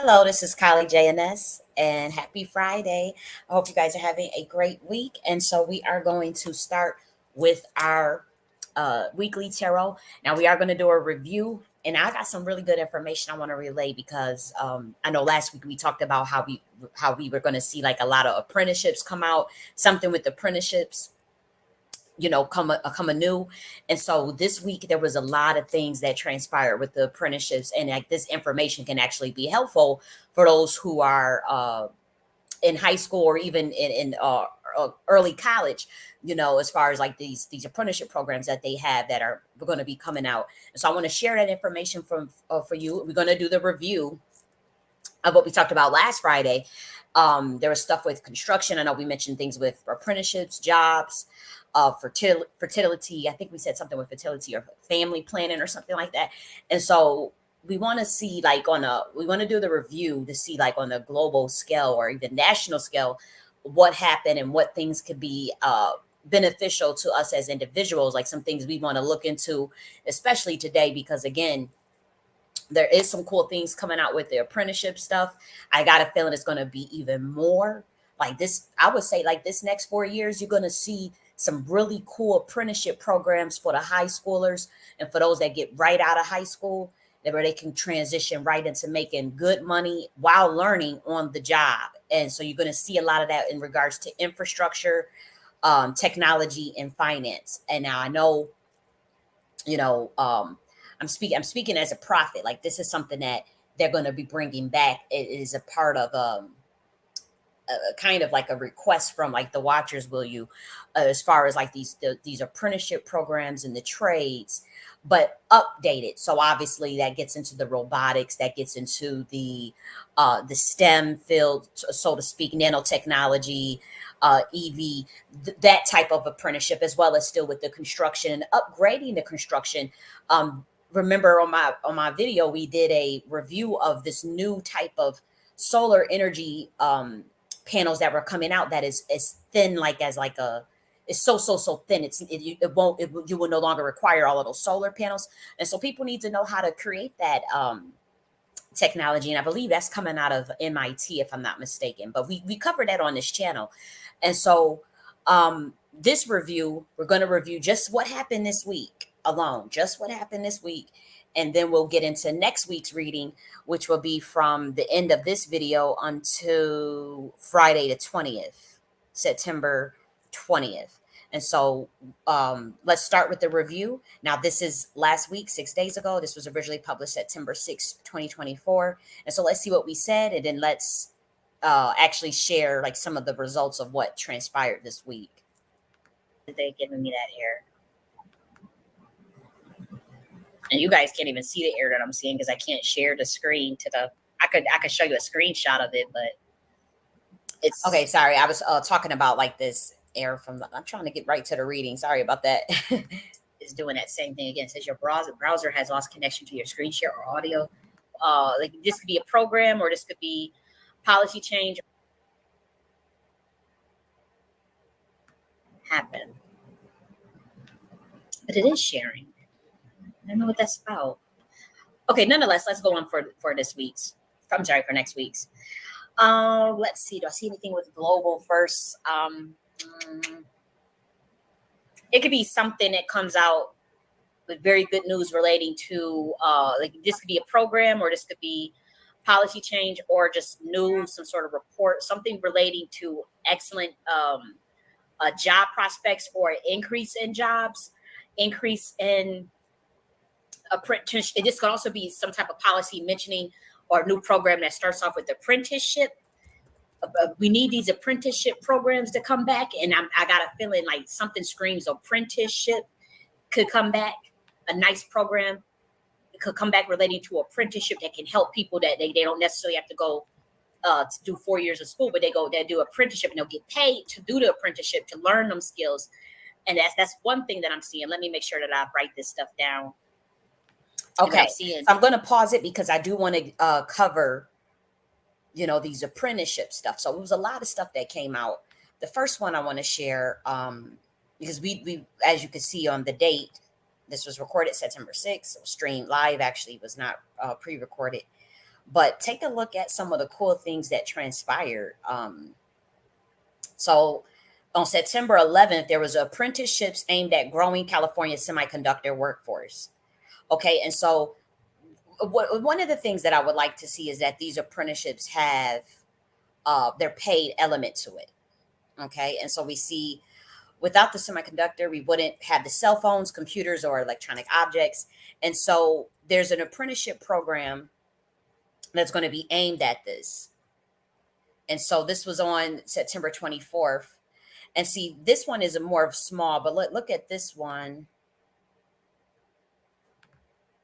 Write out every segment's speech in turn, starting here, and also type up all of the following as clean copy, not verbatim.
Hello, this is Kylie J.N.S. and happy Friday. I hope you guys are having a great week. And so we are going to start with our weekly tarot. Now we are going to do a review, and I got some really good information I want to relay because I know last week we talked about how we were going to see like a lot of apprenticeships come out, something with apprenticeships come anew. And so this week there was a lot of things that transpired with the apprenticeships, and like this information can actually be helpful for those who are in high school or even in early college, as far as like these apprenticeship programs that they have that are going to be coming out. And so I want to share that information for you. We're going to do the review of what we talked about last Friday. There was stuff with construction. I know we mentioned things with apprenticeships, jobs, fertility. I think we said something with fertility or family planning or something like that. And so we want to see like we want to do the review to see like on a global scale or even national scale what happened and what things could be beneficial to us as individuals, like some things we want to look into, especially today, because again, there is some cool things coming out with the apprenticeship stuff. I got a feeling it's going to be even more like this. I would say like this next 4 years, you're going to see some really cool apprenticeship programs for the high schoolers and for those that get right out of high school, where they can transition right into making good money while learning on the job. And so you're going to see a lot of that in regards to infrastructure, technology, and finance. And now I know, you know, I'm speaking as a prophet. Like this is something that they're going to be bringing back. It is a part of a kind of like a request from like the watchers. Will you, as far as like these apprenticeship programs and the trades, but updated. So obviously that gets into the robotics, that gets into the STEM field, so to speak, nanotechnology, EV, that type of apprenticeship, as well as still with the construction and upgrading the construction. Remember on my video, we did a review of this new type of solar energy panels that were coming out that is as thin like as like a it's so thin you will no longer require all of those solar panels. And so people need to know how to create that technology, and I believe that's coming out of MIT if I'm not mistaken, but we covered that on this channel. And so this review, we're going to review just what happened this week alone, just what happened this week, and then we'll get into next week's reading, which will be from the end of this video until Friday the 20th, September 20th. And so let's start with the review. Now, this is last week, 6 days ago. This was originally published September 6th, 2024. And so let's see what we said, and then let's actually share like some of the results of what transpired this week. They're giving me that here. And you guys can't even see the error that I'm seeing because I can't share the screen to the. I could show you a screenshot of it, but it's okay. Sorry, I was talking about like this error from. I'm trying to get right to the reading. Sorry about that. It's doing that same thing again. It says your browser has lost connection to your screen share or audio. Like this could be a program, or this could be policy change. Happen, but it is sharing. I don't know what that's about. Okay, nonetheless, let's go on for this week's. I'm sorry, for next week's. Let's see. Do I see anything with global first? It could be something that comes out with very good news relating to like this could be a program, or this could be policy change, or just news, some sort of report, something relating to excellent job prospects, or increase in jobs, increase in apprenticeship. This could also be some type of policy mentioning or new program that starts off with apprenticeship. We need these apprenticeship programs to come back, and I got a feeling like something screams apprenticeship could come back. A nice program could come back relating to apprenticeship that can help people that they don't necessarily have to go to do 4 years of school, but they do apprenticeship and they'll get paid to do the apprenticeship to learn them skills. And that's one thing that I'm seeing. Let me make sure that I write this stuff down. Okay, I'm going to pause it because I do want to cover, these apprenticeship stuff. So it was a lot of stuff that came out. The first one I want to share, because we, as you can see on the date, this was recorded September 6th. It was streamed live. Actually, it was not pre-recorded. But take a look at some of the cool things that transpired. So on September 11th, there was apprenticeships aimed at growing California's semiconductor workforce. Okay, and so one of the things that I would like to see is that these apprenticeships have their paid element to it. Okay, and so we see without the semiconductor, we wouldn't have the cell phones, computers, or electronic objects. And so there's an apprenticeship program that's going to be aimed at this. And so this was on September 24th. And see, this one is a more of small, but look at this one.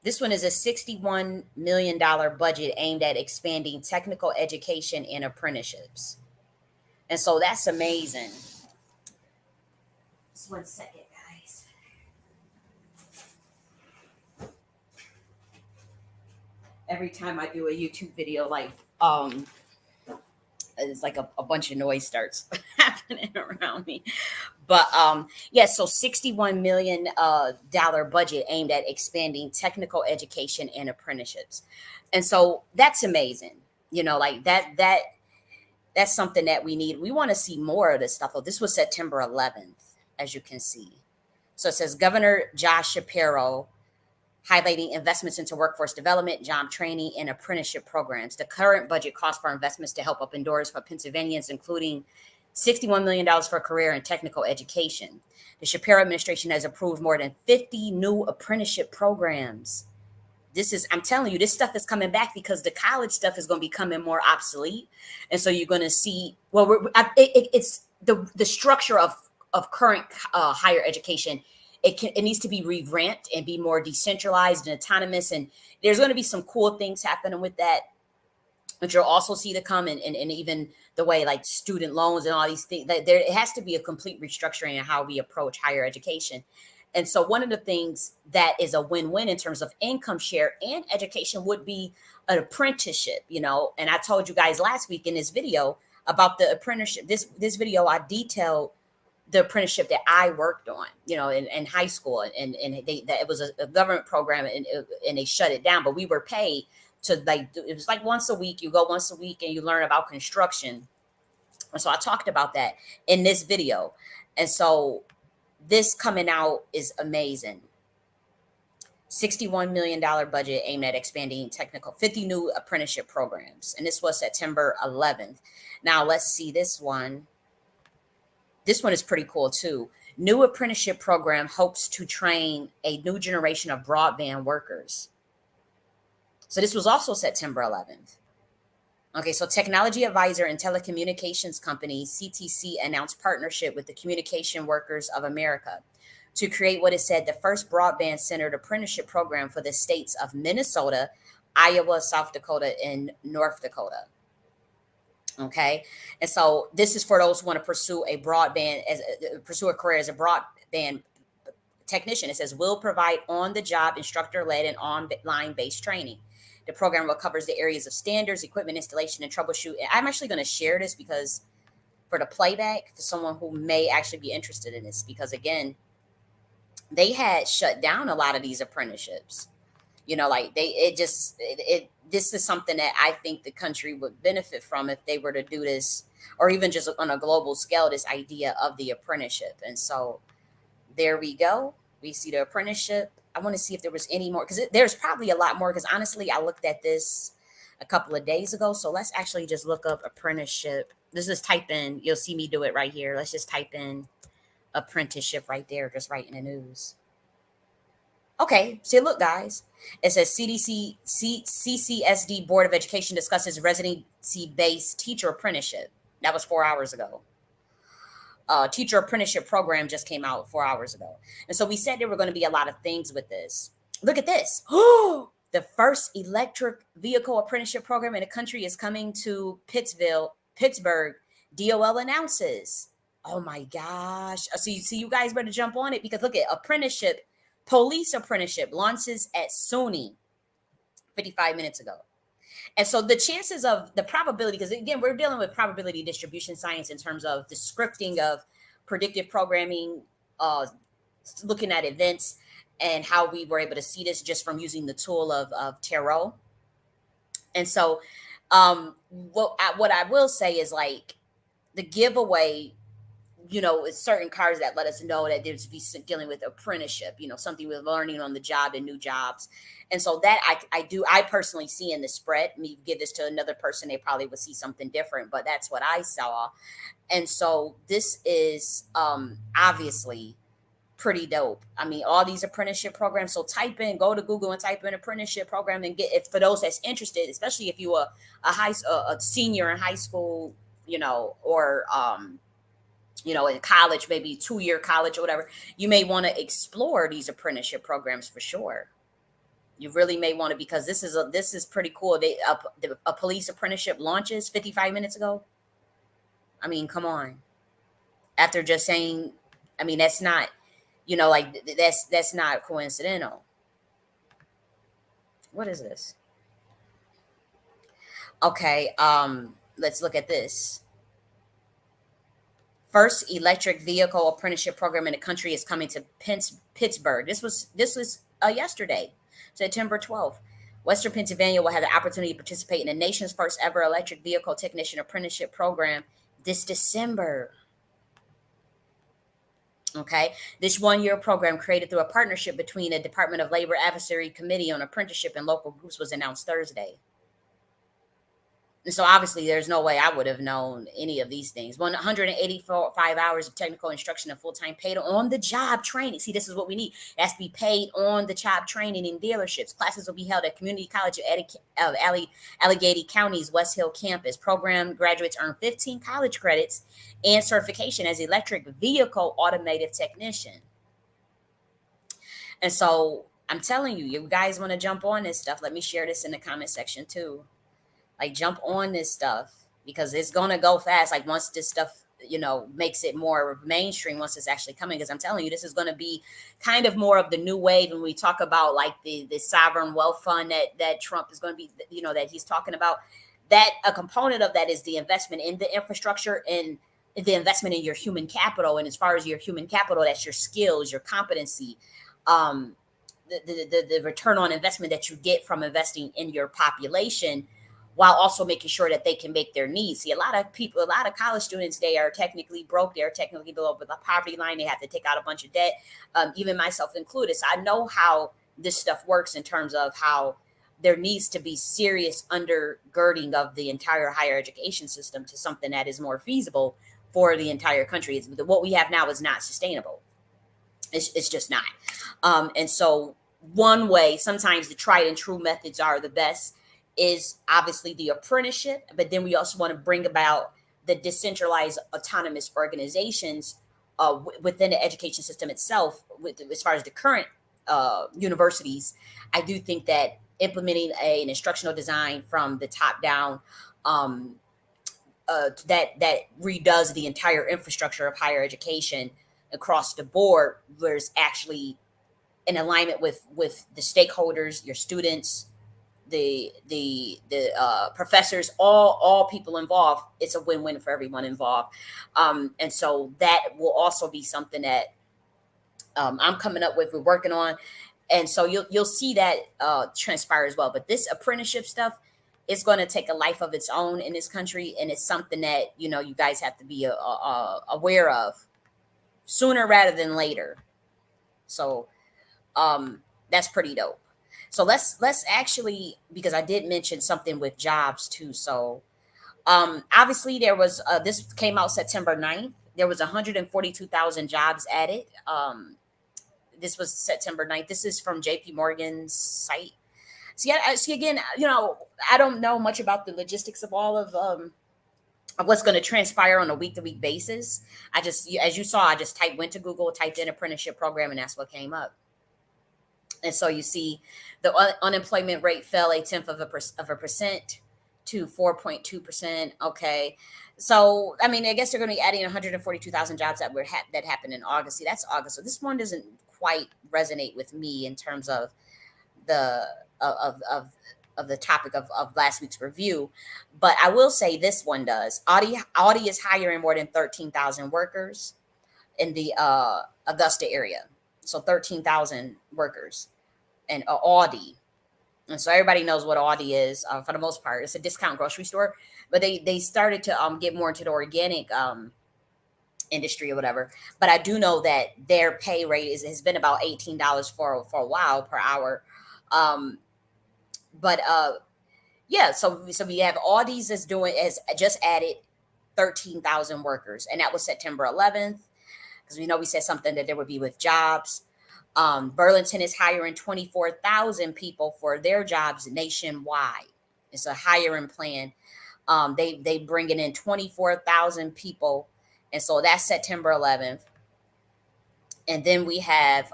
This one is a $61 million budget aimed at expanding technical education and apprenticeships. And so that's amazing. Just 1 second, guys. Every time I do a YouTube video, like, it's like a bunch of noise starts happening around me. But yeah, so $61 million budget aimed at expanding technical education and apprenticeships. And so that's amazing. You know, like that's something that we need. We want to see more of this stuff. Though this was September 11th, as you can see. So it says Governor Josh Shapiro highlighting investments into workforce development, job training, and apprenticeship programs. The current budget calls for investments to help open doors for Pennsylvanians, including $61 million for career and technical education. The Shapiro administration has approved more than 50 new apprenticeship programs. I'm telling you, this stuff is coming back because the college stuff is going to be becoming more obsolete. And so you're going to see, well, it's the structure of current higher education. It needs to be revamped and be more decentralized and autonomous. And there's going to be some cool things happening with that, but you'll also see to come, and even the way like student loans and all these things, that there it has to be a complete restructuring in how we approach higher education. And so one of the things that is a win-win in terms of income share and education would be an apprenticeship, you know. And I told you guys last week in this video about the apprenticeship. This video I detailed the apprenticeship that I worked on, you know, in high school, and that it was a government program, and they shut it down, but we were paid to like it was like once a week. You go once a week and you learn about construction. And so I talked about that in this video. And so this coming out is amazing. $61 million budget aimed at expanding technical 50 new apprenticeship programs. And this was September 11th. Now let's see this one. This one is pretty cool too. New apprenticeship program hopes to train a new generation of broadband workers. So this was also September 11th. Okay, so technology advisor and telecommunications company CTC announced partnership with the Communication Workers of America to create what is said the first broadband centered apprenticeship program for the states of Minnesota, Iowa, South Dakota, and North Dakota. Okay, and so this is for those who want to pursue pursue a career as a broadband technician. It says will provide on-the-job, instructor-led, and online-based training. The program will covers the areas of standards, equipment installation, and troubleshoot. And I'm actually going to share this because for the playback for someone who may actually be interested in this, because again, they had shut down a lot of these apprenticeships. You know, like this is something that I think the country would benefit from if they were to do this, or even just on a global scale, this idea of the apprenticeship. And so there we go. We see the apprenticeship. I want to see if there was any more, because there's probably a lot more, because honestly, I looked at this a couple of days ago. So let's actually just look up apprenticeship. Let's just type in, you'll see me do it right here. Let's just type in apprenticeship right there, just right in the news. Okay, see, look, guys. It says CCSD Board of Education discusses residency-based teacher apprenticeship. That was 4 hours ago. Teacher apprenticeship program just came out 4 hours ago. And so we said there were going to be a lot of things with this. Look at this. The first electric vehicle apprenticeship program in the country is coming to Pittsburgh. DOL announces. Oh my gosh. So you guys better jump on it, because look at apprenticeship, police apprenticeship launches at SUNY 55 minutes ago. And so the chances of the probability, because again, we're dealing with probability distribution science in terms of the scripting of predictive programming, looking at events, and how we were able to see this just from using the tool of tarot. And so, what I will say is like the giveaway, it's certain cards that let us know that there's be dealing with apprenticeship, something with learning on the job and new jobs. And so that I personally see in the spread. Me give this to another person, they probably would see something different, but that's what I saw. And so this is obviously pretty dope. I mean, all these apprenticeship programs. So go to Google and type in apprenticeship program and get it for those that's interested, especially if you are a senior in high school, or in college, maybe 2-year college or whatever. You may want to explore these apprenticeship programs for sure. You really may want to, because this is pretty cool. A police apprenticeship launches 55 minutes ago. I mean, come on. After just saying, I mean, that's not, like that's not coincidental. What is this? Okay, let's look at this. First electric vehicle apprenticeship program in the country is coming to Pittsburgh. This was yesterday, September 12th. Western Pennsylvania will have the opportunity to participate in the nation's first ever electric vehicle technician apprenticeship program this December. Okay, this 1-year program, created through a partnership between the Department of Labor Advisory Committee on Apprenticeship and local groups, was announced Thursday. And so obviously there's no way I would have known any of these things. 185 hours of technical instruction and full-time paid on the job training. See, this is what we need. It has to be paid on the job training in dealerships. Classes will be held at Community College of Allegheny County's West Hill campus. Program graduates earn 15 college credits and certification as electric vehicle automotive technician. And so I'm telling you, you guys want to jump on this stuff. Let me share this in the comment section too. Like, jump on this stuff, because it's gonna go fast. Like, once this stuff, makes it more mainstream, once it's actually coming. Because I'm telling you, this is gonna be kind of more of the new wave when we talk about like the sovereign wealth fund that Trump is going to be, that he's talking about. That a component of that is the investment in the infrastructure and the investment in your human capital. And as far as your human capital, that's your skills, your competency, um, the return on investment that you get from investing in your population, while also making sure that they can make their needs. See, a lot of people, a lot of college students, they are technically broke. They're technically below the poverty line. They have to take out a bunch of debt, even myself included. So I know how this stuff works in terms of how there needs to be serious undergirding of the entire higher education system to something that is more feasible for the entire country. What we have now is not sustainable. It's just not. And so one way, sometimes the tried and true methods are the best, is obviously the apprenticeship, but then we also want to bring about the decentralized autonomous organizations within the education system itself. As far as the current universities, I do think that implementing an instructional design from the top down, that redoes the entire infrastructure of higher education across the board, where it's actually in alignment with the stakeholders, your students, the professors, all people involved. It's a win-win for everyone involved. And so that will also be something that I'm coming up with, we're working on. And so you'll see that transpire as well. But this apprenticeship stuff is going to take a life of its own in this country, and it's something that you guys have to be aware of sooner rather than later. So that's pretty dope. So let's actually, because I did mention something with jobs too. So obviously there was this came out September 9th. There was 142,000 jobs added. This was September 9th. This is from JP Morgan's site. See again, I don't know much about the logistics of all of what's going to transpire on a week to week basis. As you saw, I just went to Google, typed in apprenticeship program, and that's what came up. And so you see the unemployment rate fell a tenth of a percent to 4.2%. Okay. So, I mean, I guess they're going to be adding 142,000 jobs that happened in August. See, that's August. So this one doesn't quite resonate with me in terms of the of the topic of last week's review. But I will say this one does. Audi is hiring more than 13,000 workers in the Augusta area. So 13,000 workers and Audi. And so everybody knows what Aldi is, for the most part. It's a discount grocery store, but they started to get more into the organic industry or whatever. But I do know that their pay rate has been about $18 for a while per hour. Um, but yeah, so we have Aldi's has just added 13,000 workers, and that was September 11th, because we know we said something that there would be with jobs. Burlington is hiring 24,000 people for their jobs nationwide. It's a hiring plan. They bringing in 24,000 people, and so that's September 11th. And then we have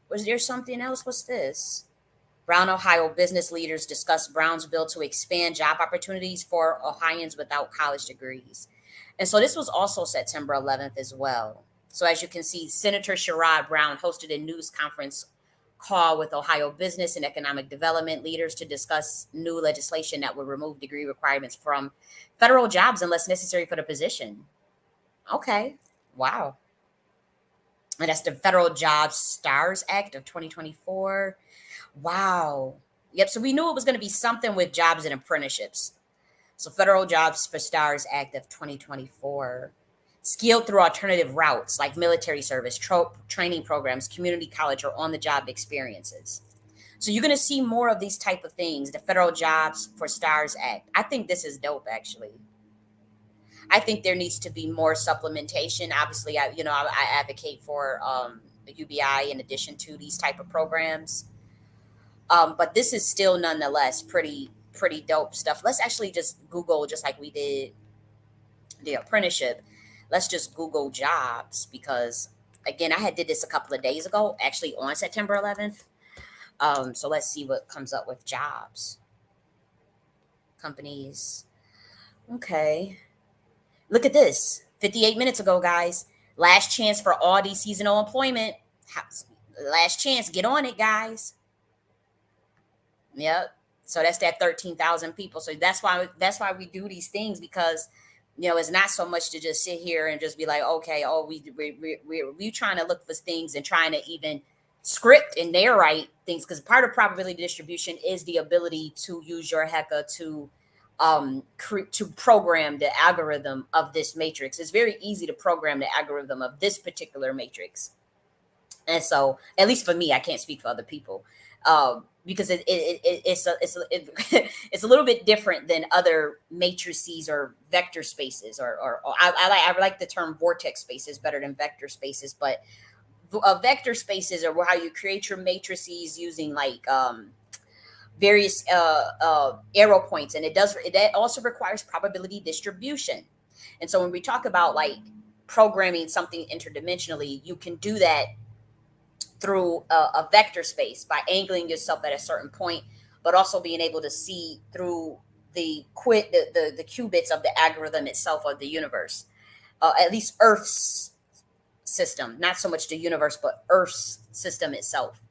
was there something else? What's this? Brown, Ohio business leaders discuss Brown's bill to expand job opportunities for Ohioans without college degrees. And so this was also September 11th as well. So as you can see, Senator Sherrod Brown hosted a news conference call with Ohio business and economic development leaders to discuss new legislation that would remove degree requirements from federal jobs unless necessary for the position. Okay. Wow. And that's the Federal Jobs Stars Act of 2024. Wow. Yep. So we knew it was going to be something with jobs and apprenticeships. So Federal Jobs for Stars Act of 2024. Skilled through alternative routes like military service, training programs, community college, or on the job experiences. So you're going to see more of these type of things. The Federal Jobs for Stars Act. I think this is dope, actually. I think there needs to be more supplementation. Obviously, I advocate for UBI in addition to these type of programs. But this is still nonetheless pretty dope stuff. Let's actually just Google, just like we did the apprenticeship. Let's just Google jobs, because again, I had did this a couple of days ago, actually on September 11th. So let's see what comes up with jobs, companies. Okay, look at this. 58 minutes ago, guys. Last chance for all these seasonal employment. Last chance, get on it, guys. Yep. So that's that 13,000 people. So that's why we do these things, because it's not so much to just sit here and just be like, okay, oh, we trying to look for things and trying to even script and narrate things, because part of probability distribution is the ability to use your HECA to to program the algorithm of this matrix. It's very easy to program the algorithm of this particular matrix. And so, at least for me, I can't speak for other people, because it's a little bit different than other matrices or vector spaces, or I like the term vortex spaces better than vector spaces. But vector spaces are how you create your matrices using like various arrow points, and that also requires probability distribution. And so when we talk about like programming something interdimensionally, you can do that through a vector space by angling yourself at a certain point, but also being able to see through the qubits of the algorithm itself of the universe, at least Earth's system, not so much the universe, but Earth's system itself.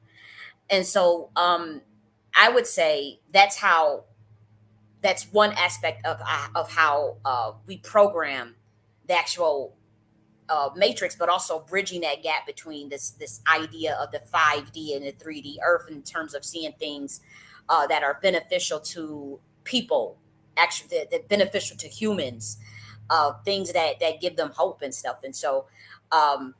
And so I would say that's one aspect of how we program the actual matrix, but also bridging that gap between this idea of the 5D and the 3D Earth in terms of seeing things that are beneficial to people, actually that beneficial to humans, things that give them hope and stuff. And so um,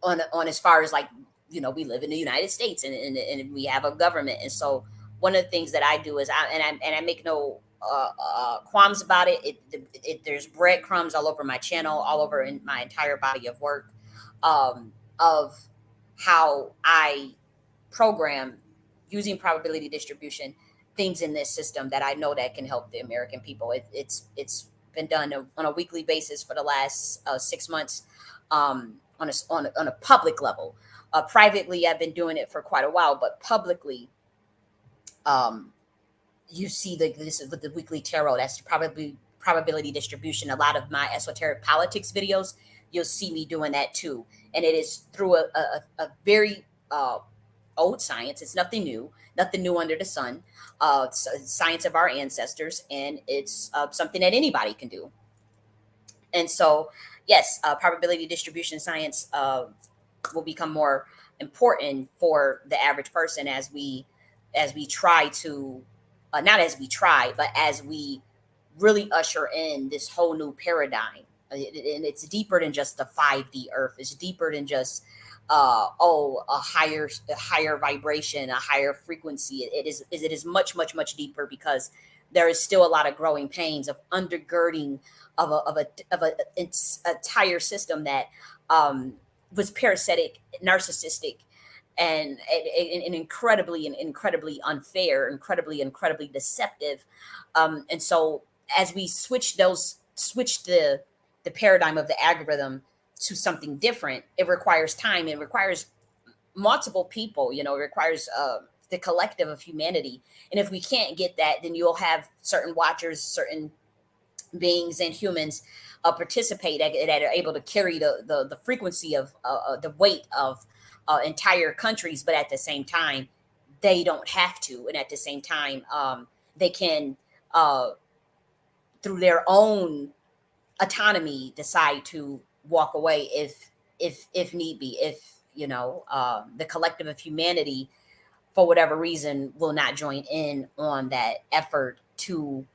on as far as like, we live in the United States, and we have a government. And so one of the things that I do is I make no qualms about it. There's breadcrumbs all over my channel, all over in my entire body of work, of how I program using probability distribution things in this system that I know that can help the American people. It's been done on a weekly basis for the last 6 months, on a public level. Privately, I've been doing it for quite a while, but publicly, um, you see this is with the weekly tarot. That's probably probability distribution. A lot of my esoteric politics videos, you'll see me doing that too, and it is through a very old science. It's nothing new under the sun. Science of our ancestors, and it's something that anybody can do. And so, yes, probability distribution science will become more important for the average person as we as we try to, not as we try, but as we really usher in this whole new paradigm. And it's deeper than just the 5D Earth. It's deeper than just a higher vibration, a higher frequency. It is much deeper, because there is still a lot of growing pains of undergirding of a it's entire system that um, was parasitic, narcissistic, and incredibly unfair, incredibly deceptive. And so as we switch the paradigm of the algorithm to something different, it requires time. It requires multiple people. It requires the collective of humanity. And if we can't get that, then you'll have certain watchers, certain beings and humans participate that are able to carry the frequency of the weight of entire countries, but at the same time they don't have to, and at the same time they can, uh, through their own autonomy, decide to walk away if need be, if the collective of humanity for whatever reason will not join in on that effort to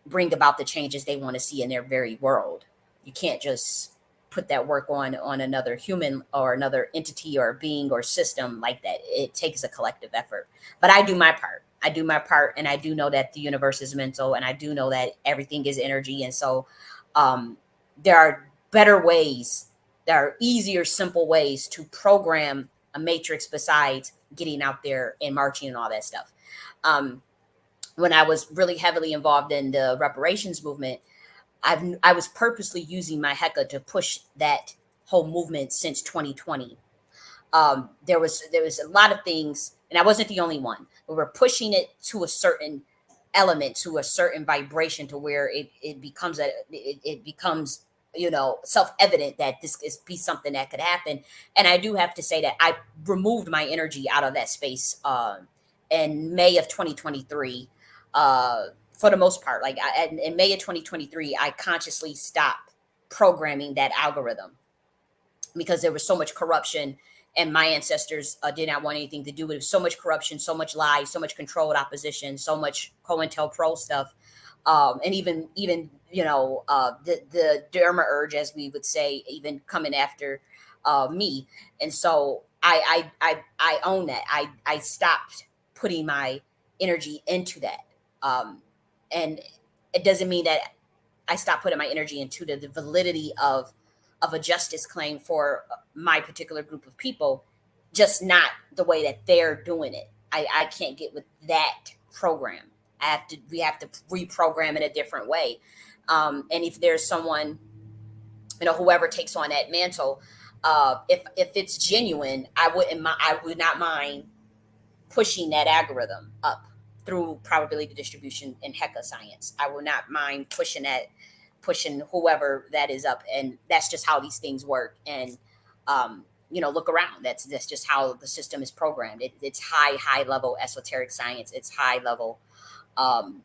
bring about the changes they want to see in their very world. You can't just put that work on another human or another entity or being or system like that. It takes a collective effort. But I do my part. I do my part, and I do know that the universe is mental, and I do know that everything is energy. And so um, there are better ways, there are easier, simple ways to program a matrix besides getting out there and marching and all that stuff. Um, when I was really heavily involved in the reparations movement, I was purposely using my Hecka to push that whole movement since 2020. There was a lot of things, and I wasn't the only one. We were pushing it to a certain element, to a certain vibration, to where it becomes self-evident that this is be something that could happen. And I do have to say that I removed my energy out of that space in May of 2023. For the most part, like in May of 2023, I consciously stopped programming that algorithm because there was so much corruption, and my ancestors did not want anything to do with it. So much corruption, so much lies, so much controlled opposition, so much COINTELPRO stuff, and even the derma urge, as we would say, even coming after me. And so I own that. I stopped putting my energy into that, and it doesn't mean that I stopped putting my energy into the validity of a justice claim for my particular group of people, just not the way that they're doing it. I can't get with that program. We have to reprogram it a different way. And if there's someone, whoever takes on that mantle, if it's genuine, I would not mind pushing that algorithm up through probability distribution and Hecka science. I will not mind pushing whoever that is up, and that's just how these things work. And look around. That's just how the system is programmed. It's high level esoteric science. It's high level um,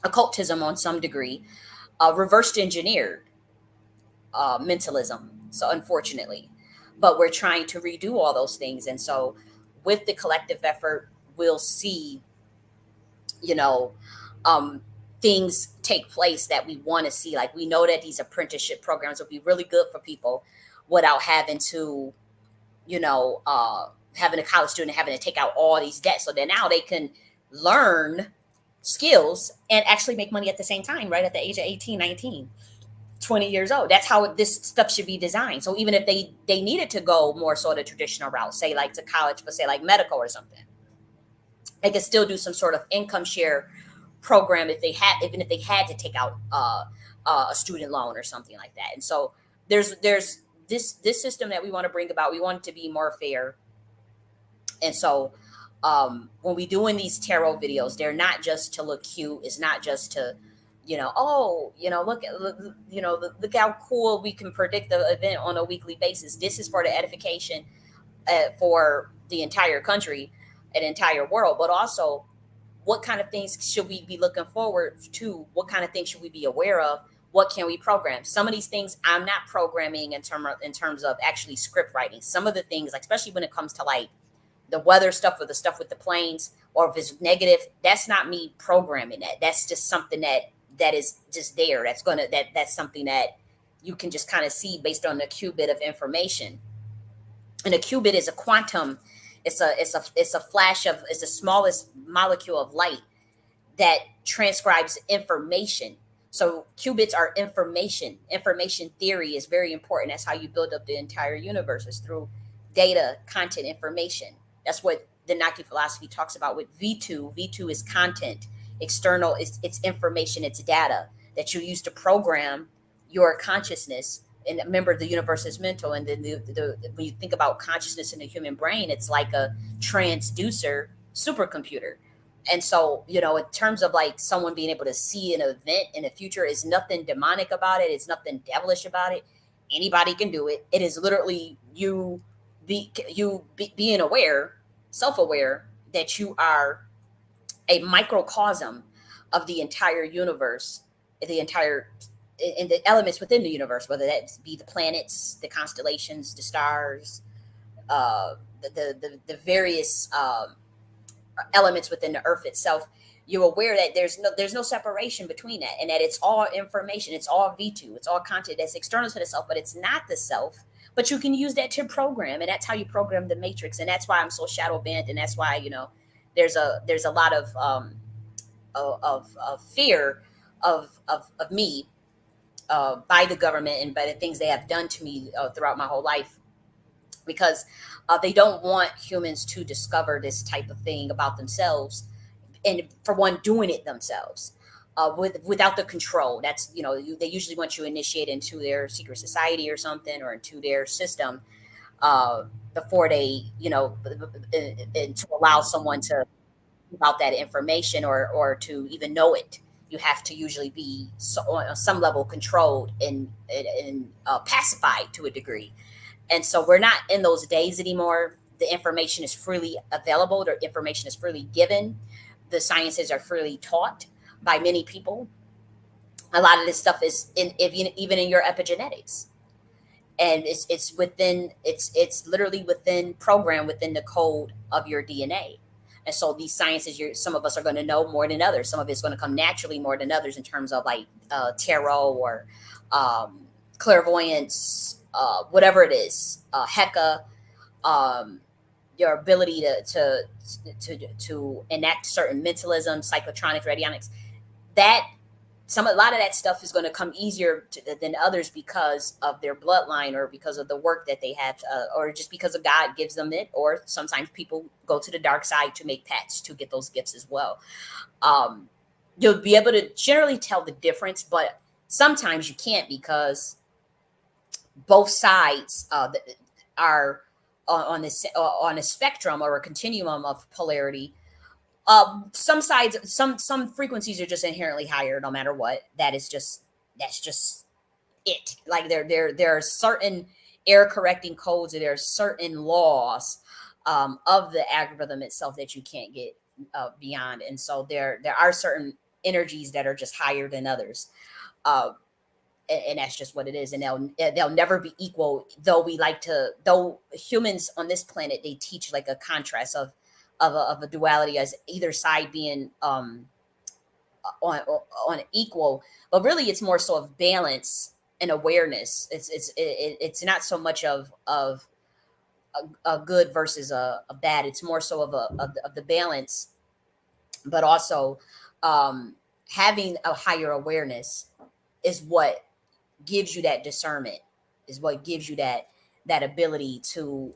occultism on some degree, reversed engineered mentalism. So unfortunately, but we're trying to redo all those things, and so with the collective effort, we'll see, you know, um, things take place that we want to see. Like we know that these apprenticeship programs will be really good for people without having to, having a college student having to take out all these debts. So then now they can learn skills and actually make money at the same time, right at the age of 18, 19, 20 years old. That's how this stuff should be designed. So even if they needed to go more sort of traditional route, say like to college for say like medical or something, they could still do some sort of income share program if they had, even if they had to take out a student loan or something like that. And so there's this system that we want to bring about. We want it to be more fair. And so when we doing these tarot videos, they're not just to look cute. It's not just to, look how cool we can predict the event on a weekly basis. This is for the edification for the entire country, an entire world, but also what kind of things should we be looking forward to? What kind of things should we be aware of? What can we program? Some of these things I'm not programming in terms of actually script writing. Some of the things, like especially when it comes to like the weather stuff or the stuff with the planes, or if it's negative, that's not me programming that. That's just something that is just there. That's something that you can just kind of see based on the qubit of information. And a qubit is a quantum. It's a flash of it's the smallest molecule of light that transcribes information. So qubits are information. Information theory is very important. That's how you build up the entire universe, is through data, content, information. That's what the Naki philosophy talks about with V2. V2 is content, external, it's information, it's data that you use to program your consciousness. And remember, the universe is mental. And then when you think about consciousness in the human brain, it's like a transducer supercomputer. And so, in terms of like someone being able to see an event in the future, is nothing demonic about it. It's nothing devilish about it. Anybody can do it. It is literally being aware, self-aware, that you are a microcosm of the entire universe, the entire in the elements within the universe, whether that be the planets, the constellations, the stars, the various elements within the earth itself. You're aware that there's no separation between that, and that it's all information, it's all V2, it's all content that's external to the self, but it's not the self. But you can use that to program, and that's how you program the matrix. And that's why I'm so shadow bent, and that's why there's a lot of fear of me, by the government and by the things they have done to me throughout my whole life, because they don't want humans to discover this type of thing about themselves, and for one, doing it themselves, without the control. That's they usually want you to initiate into their secret society or something, or into their system, uh, before they and to allow someone to about that information, or to even know it. You have to usually be on some level controlled and pacified to a degree. And so we're not in those days anymore. The information is freely available, the information is freely given, the sciences are freely taught by many people. A lot of this stuff is even in your epigenetics, and it's literally within program within the code of your DNA. And so these sciences, some of us are going to know more than others. Some of it's going to come naturally more than others, in terms of like tarot, or um, clairvoyance, whatever it is, Heka, um, your ability to enact certain mentalism, psychotronics, radionics. That a lot of that stuff is going to come easier than others, because of their bloodline, or because of the work that they have, or just because of God gives them it. Or sometimes people go to the dark side to make pets to get those gifts as well. Um, you'll be able to generally tell the difference, but sometimes you can't, because both sides are on a spectrum, or a continuum of polarity. Some sides, some frequencies are just inherently higher, no matter what. That's just it. Like there are certain error correcting codes, or there are certain laws, of the algorithm itself, that you can't get beyond. And so there are certain energies that are just higher than others. Uh, and that's just what it is. And they'll never be equal. Though humans on this planet, they teach like a contrast of a duality, as either side being on equal, but really it's more so of balance and awareness. It's not so much of a good versus a bad. It's more so of the balance, but also um, having a higher awareness is what gives you that discernment, is what gives you that ability to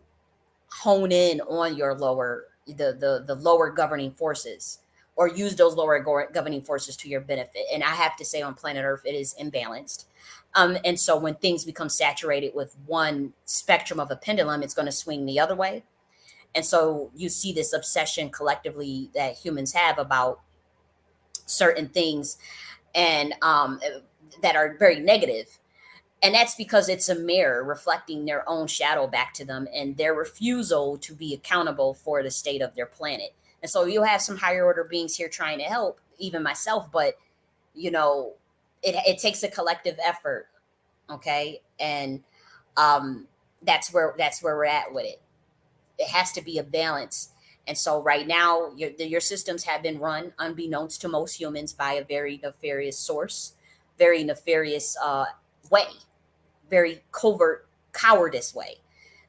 hone in on your the lower governing forces, or use those lower governing forces to your benefit. And I have to say, on planet earth, it is imbalanced. And so when things become saturated with one spectrum of a pendulum, it's going to swing the other way. And so you see this obsession collectively that humans have about certain things, and that are very negative. And that's because it's a mirror reflecting their own shadow back to them, and their refusal to be accountable for the state of their planet. And so you'll have some higher order beings here trying to help, even myself, but you know, it takes a collective effort. Okay. And um, that's where we're at with it. it has to be a balance. And so right now, your systems have been run unbeknownst to most humans by a very nefarious source, very nefarious way, very covert cowardice way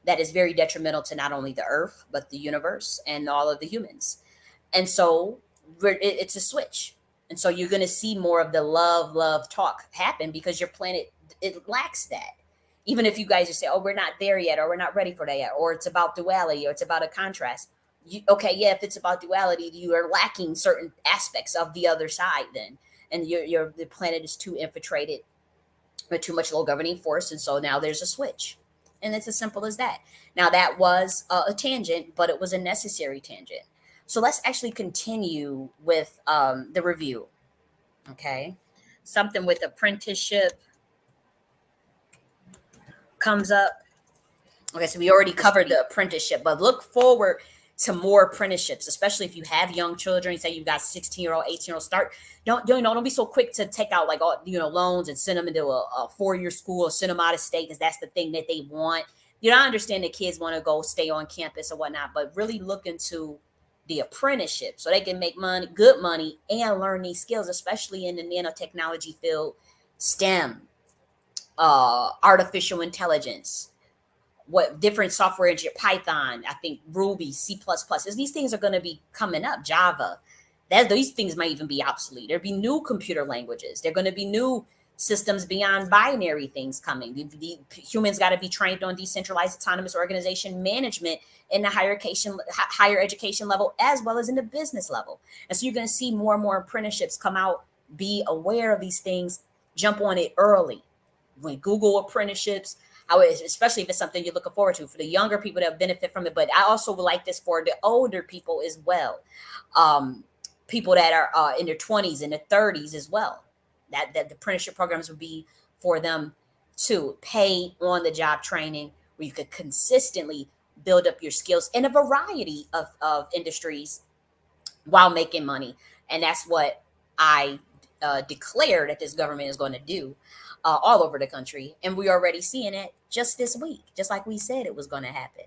that is very detrimental to not only the earth but the universe and all of the humans. And so it's a switch. And so you're going to see more of the love talk happen because your planet, it lacks that. Even if you guys just say, oh, we're not there yet, or we're not ready for that yet, or it's about duality, or it's about a contrast. Okay, yeah, if it's about duality, you are lacking certain aspects of the other side then. And the planet is too infiltrated with too much low governing force. And so now there's a switch. And it's as simple as that. Now, that was a tangent, but it was a necessary tangent. So let's actually continue with the review. Okay. Something with apprenticeship comes up. Okay, so we already covered the apprenticeship, but look forward to more apprenticeships, especially if you have young children. Say you've got 16-year-old, 18-year-old. Start don't be so quick to take out like all loans and send them into a 4-year school or send them out of state because that's the thing that they want. I understand that kids want to go stay on campus or whatnot, but really look into the apprenticeship so they can make money, good money, and learn these skills, especially in the nanotechnology field, STEM, artificial intelligence, what different software engineer, Python, I think Ruby, C++. These things are going to be coming up, Java. These things might even be obsolete. There'll be new computer languages. There are going to be new systems beyond binary things coming. The humans got to be trained on decentralized autonomous organization management in the higher education level, as well as in the business level. And so you're going to see more and more apprenticeships come out, be aware of these things, jump on it early. When Google apprenticeships, especially if it's something you're looking forward to for the younger people that benefit from it. But I also would like this for the older people as well. People that are in their 20s and their 30s as well. That the apprenticeship programs would be for them to pay on the job training where you could consistently build up your skills in a variety of industries while making money. And that's what I declare that this government is going to do all over the country. And we're already seeing it just this week, just like we said it was going to happen.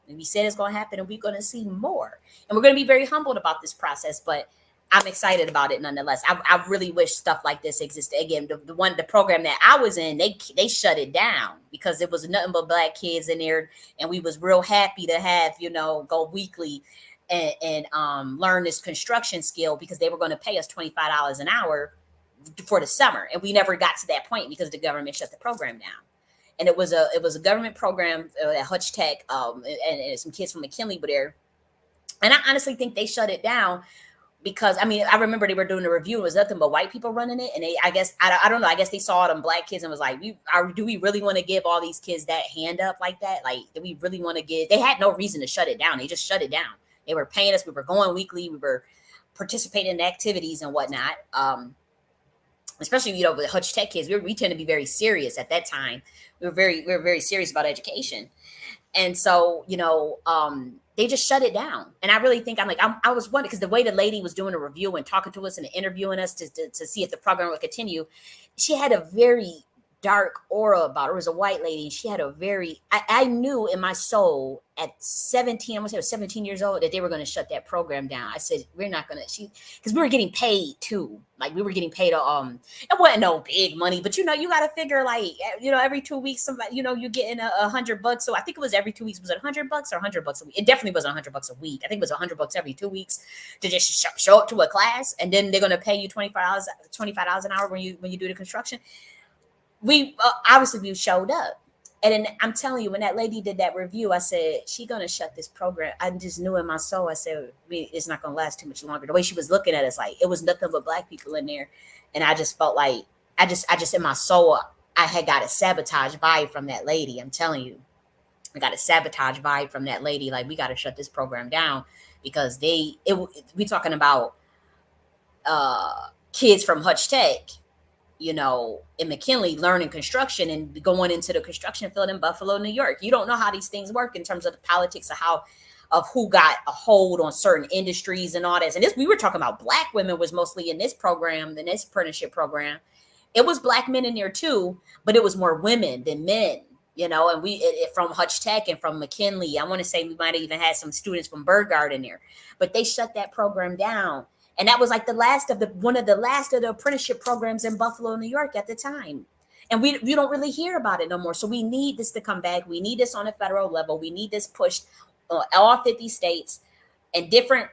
And we said it's going to happen, and we're going to see more. And we're going to be very humbled about this process, but I'm excited about it nonetheless. I really wish stuff like this existed. Again, the program that I was in, they shut it down because it was nothing but Black kids in there, and we was real happy to have go weekly and learn this construction skill because they were going to pay us $25 an hour for the summer, and we never got to that point because the government shut the program down. And it was a government program at Hutch Tech, and some kids from McKinley were there. And I honestly think they shut it down because I remember they were doing a review. It was nothing but white people running it, and I don't know. I guess they saw them Black kids and was like, do we really want to give all these kids that hand up like that? Like, do we really want to give? They had no reason to shut it down. They just shut it down. They were paying us. We were going weekly. We were participating in activities and whatnot. Especially with Hutch Tech kids, we tend to be very serious at that time. We were very serious about education, and so they just shut it down. And I really think I was wondering because the way the lady was doing a review and talking to us and interviewing us to see if the program would continue, she had a very dark aura about her. It was a white lady. She had a very, I knew in my soul at 17, I was 17 years old, that they were going to shut that program down. I said, we're not going to, because we were getting paid too. Like we were getting paid, it wasn't no big money, but you got to figure every 2 weeks, somebody, you're getting $100. So I think it was every 2 weeks. Was it $100 or $100 a week? It definitely wasn't $100 a week. I think it was $100 every 2 weeks to just show up to a class. And then they're going to pay you $25 an hour when you do the construction. We obviously we showed up, and then I'm telling you, when that lady did that review, I said she's gonna shut this program. I just knew in my soul. I said it's not gonna last too much longer. The way she was looking at us, like it was nothing but Black people in there, and I just felt like I just in my soul, I had got a sabotage vibe from that lady. I'm telling you, I got a sabotage vibe from that lady. Like we got to shut this program down because we talking about kids from Hutch Tech, in McKinley learning construction and going into the construction field in Buffalo, New York. You don't know how these things work in terms of the politics of who got a hold on certain industries and all this. And we were talking about Black women was mostly in this program, in this apprenticeship program. It was Black men in there too, but it was more women than men. And from Hutch Tech and from McKinley. I want to say we might have even had some students from Bird Garden there, but they shut that program down. And that was like one of the last of the apprenticeship programs in Buffalo, New York at the time. And we don't really hear about it no more. So we need this to come back. We need this on a federal level. We need this pushed all 50 states and different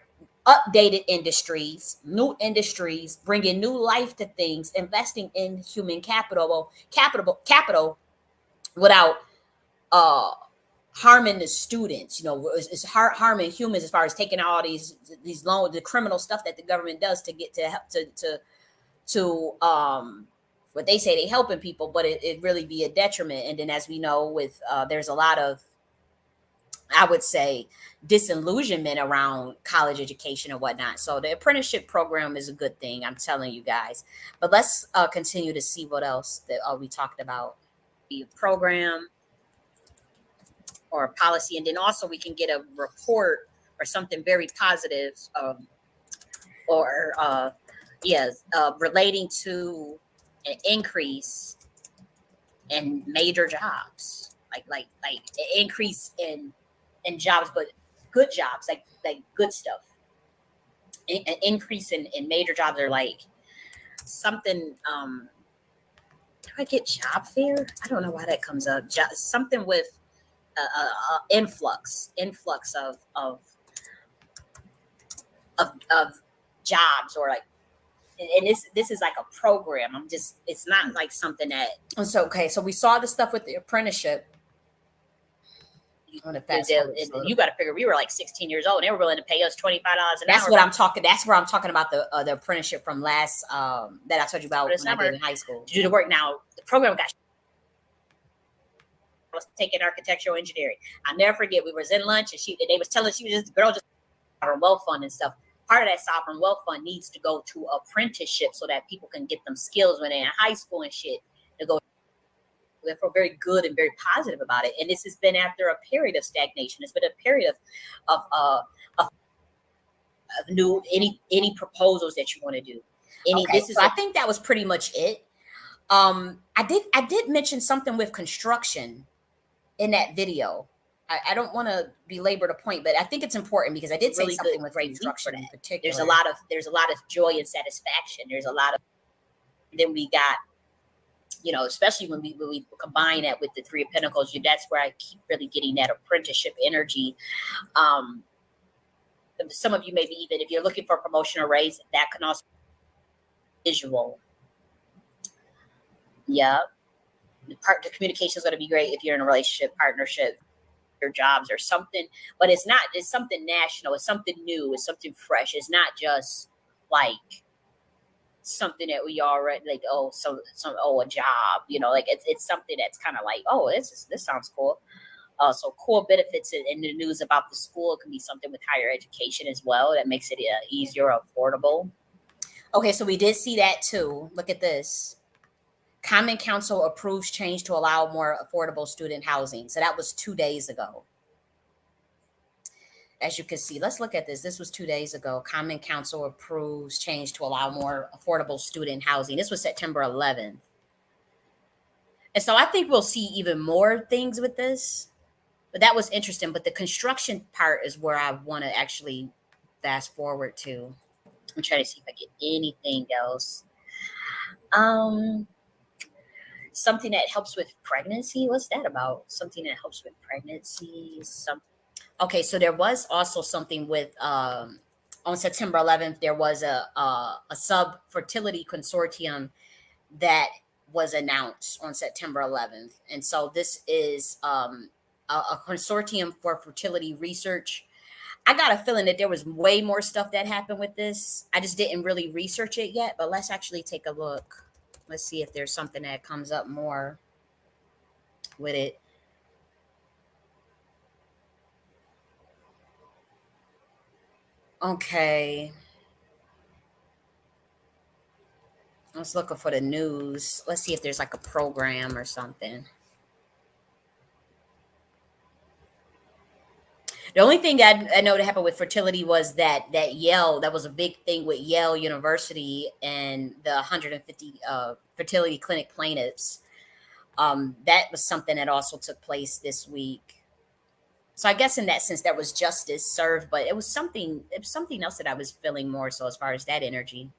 updated industries, new industries, bringing new life to things, investing in human capital, capital without uh harming the students. It's harming humans as far as taking all these loans, the criminal stuff that the government does to get to help to what they say they helping people, but it really be a detriment. And then, as we know, with there's a lot of, I would say, disillusionment around college education and whatnot. So the apprenticeship program is a good thing, I'm telling you guys. But let's continue to see what else that we talked about. The program or policy, and then also we can get a report or something very positive, or yes, relating to an increase in major jobs, like an increase in jobs, but good jobs, like good stuff. An increase in major jobs are like something. Do I get job fair? I don't know why that comes up. Something with influx of jobs, or like, and this is like a program. It's not like something that. So okay, so we saw the stuff with the apprenticeship. On the fast you got to figure we were like 16 years old and they were willing to pay us $25 an hour. That's where I'm talking about the apprenticeship from last that I told you about when I did in high school to do the work. Now the program I was taking architectural engineering. I'll never forget, we was in lunch and they was telling, she was just, the girl just sovereign wealth fund and stuff. Part of that sovereign wealth fund needs to go to apprenticeship so that people can get them skills when they're in high school and shit to go. They feel very good and very positive about it. And this has been after a period of stagnation. It's been a period of new any proposals that you want to do. I think that was pretty much it. I did mention something with construction in that video. I don't want to belabor the point, but I think it's important because I did say something with construction in particular. There's a lot of joy and satisfaction. There's a lot of, then we got, especially when we combine that with the Three of Pentacles, that's where I keep really getting that apprenticeship energy. Some of you maybe even if you're looking for a promotion or raise, that can also be visual. Yeah. The communication is going to be great if you're in a relationship, partnership, your jobs or something, but it's something national. It's something new. It's something fresh. It's not just like something that we already like, a job, like it's something that's kind of like, this sounds cool. So cool benefits in the news about the school. It can be something with higher education as well that makes it easier, affordable. Okay, so we did see that too. Look at this. Common Council approves change to allow more affordable student housing. So that was 2 days ago. As you can see, let's look at this. This was 2 days ago. Common Council approves change to allow more affordable student housing. This was September 11th. And so I think we'll see even more things with this. But that was interesting. But the construction part is where I want to actually fast forward to. I'm trying to see if I get anything else. Something that helps with pregnancy. What's that about? Something that helps with pregnancy. Okay, so there was also something with on September 11th. There was a sub fertility consortium that was announced on September 11th, and so this is a consortium for fertility research. I got a feeling that there was way more stuff that happened with this. I just didn't really research it yet, but let's actually take a look. Let's see if there's something that comes up more with it. Okay. I was looking for the news. Let's see if there's like a program or something. The only thing I know that happened with fertility was that Yale, that was a big thing with Yale University and the 150 fertility clinic plaintiffs. That was something that also took place this week. So I guess in that sense, there was justice served, but it was something else that I was feeling more so as far as that energy.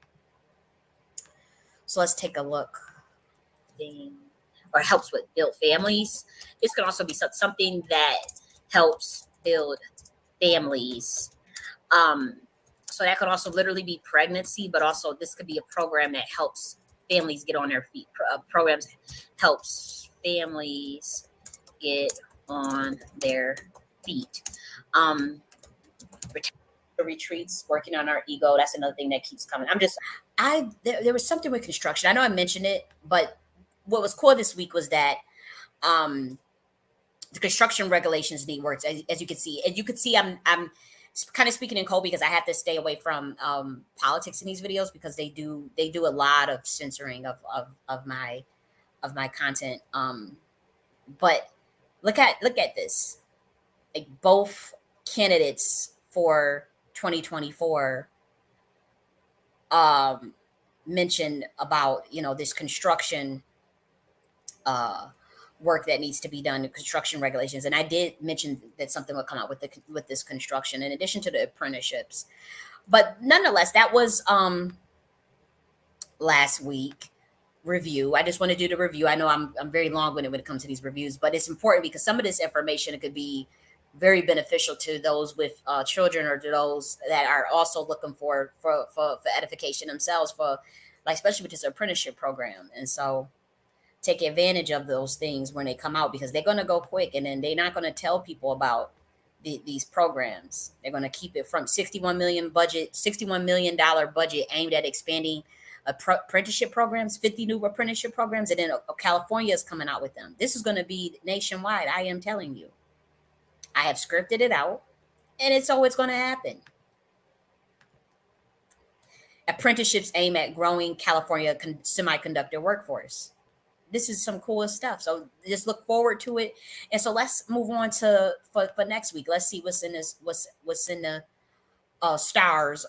So let's take a look. Thing or helps with build families. This can also be something that helps build families. Um, so that could also literally be pregnancy, but also this could be a program that helps families get on their feet. Programs helps families get on their feet. Um, retreats, working on our ego. That's another thing that keeps coming. There was something with construction. I know I mentioned it, but what was cool this week was that um, the construction regulations need work. As you can see, and you could see, I'm kind of speaking in code because I have to stay away from politics in these videos because they do a lot of censoring of my content. But look at this. Like both candidates for 2024 um, mentioned about this construction uh, work that needs to be done, construction regulations, and I did mention that something would come out with this construction in addition to the apprenticeships. But nonetheless, that was last week review. I just want to do the review. I know I'm very long-winded when it comes to these reviews, but it's important because some of this information could be very beneficial to those with children or to those that are also looking for edification themselves for like especially with this apprenticeship program. And so take advantage of those things when they come out because they're going to go quick and then they're not going to tell people about these programs. They're going to keep it from 61 million dollar budget aimed at expanding apprenticeship programs, 50 new apprenticeship programs, and then California is coming out with them. This is going to be nationwide. I am telling you. I have scripted it out, and it's always going to happen. Apprenticeships aim at growing California semiconductor workforce. This is some cool stuff. So just look forward to it. And so let's move on to for next week. Let's see what's in this what's in the stars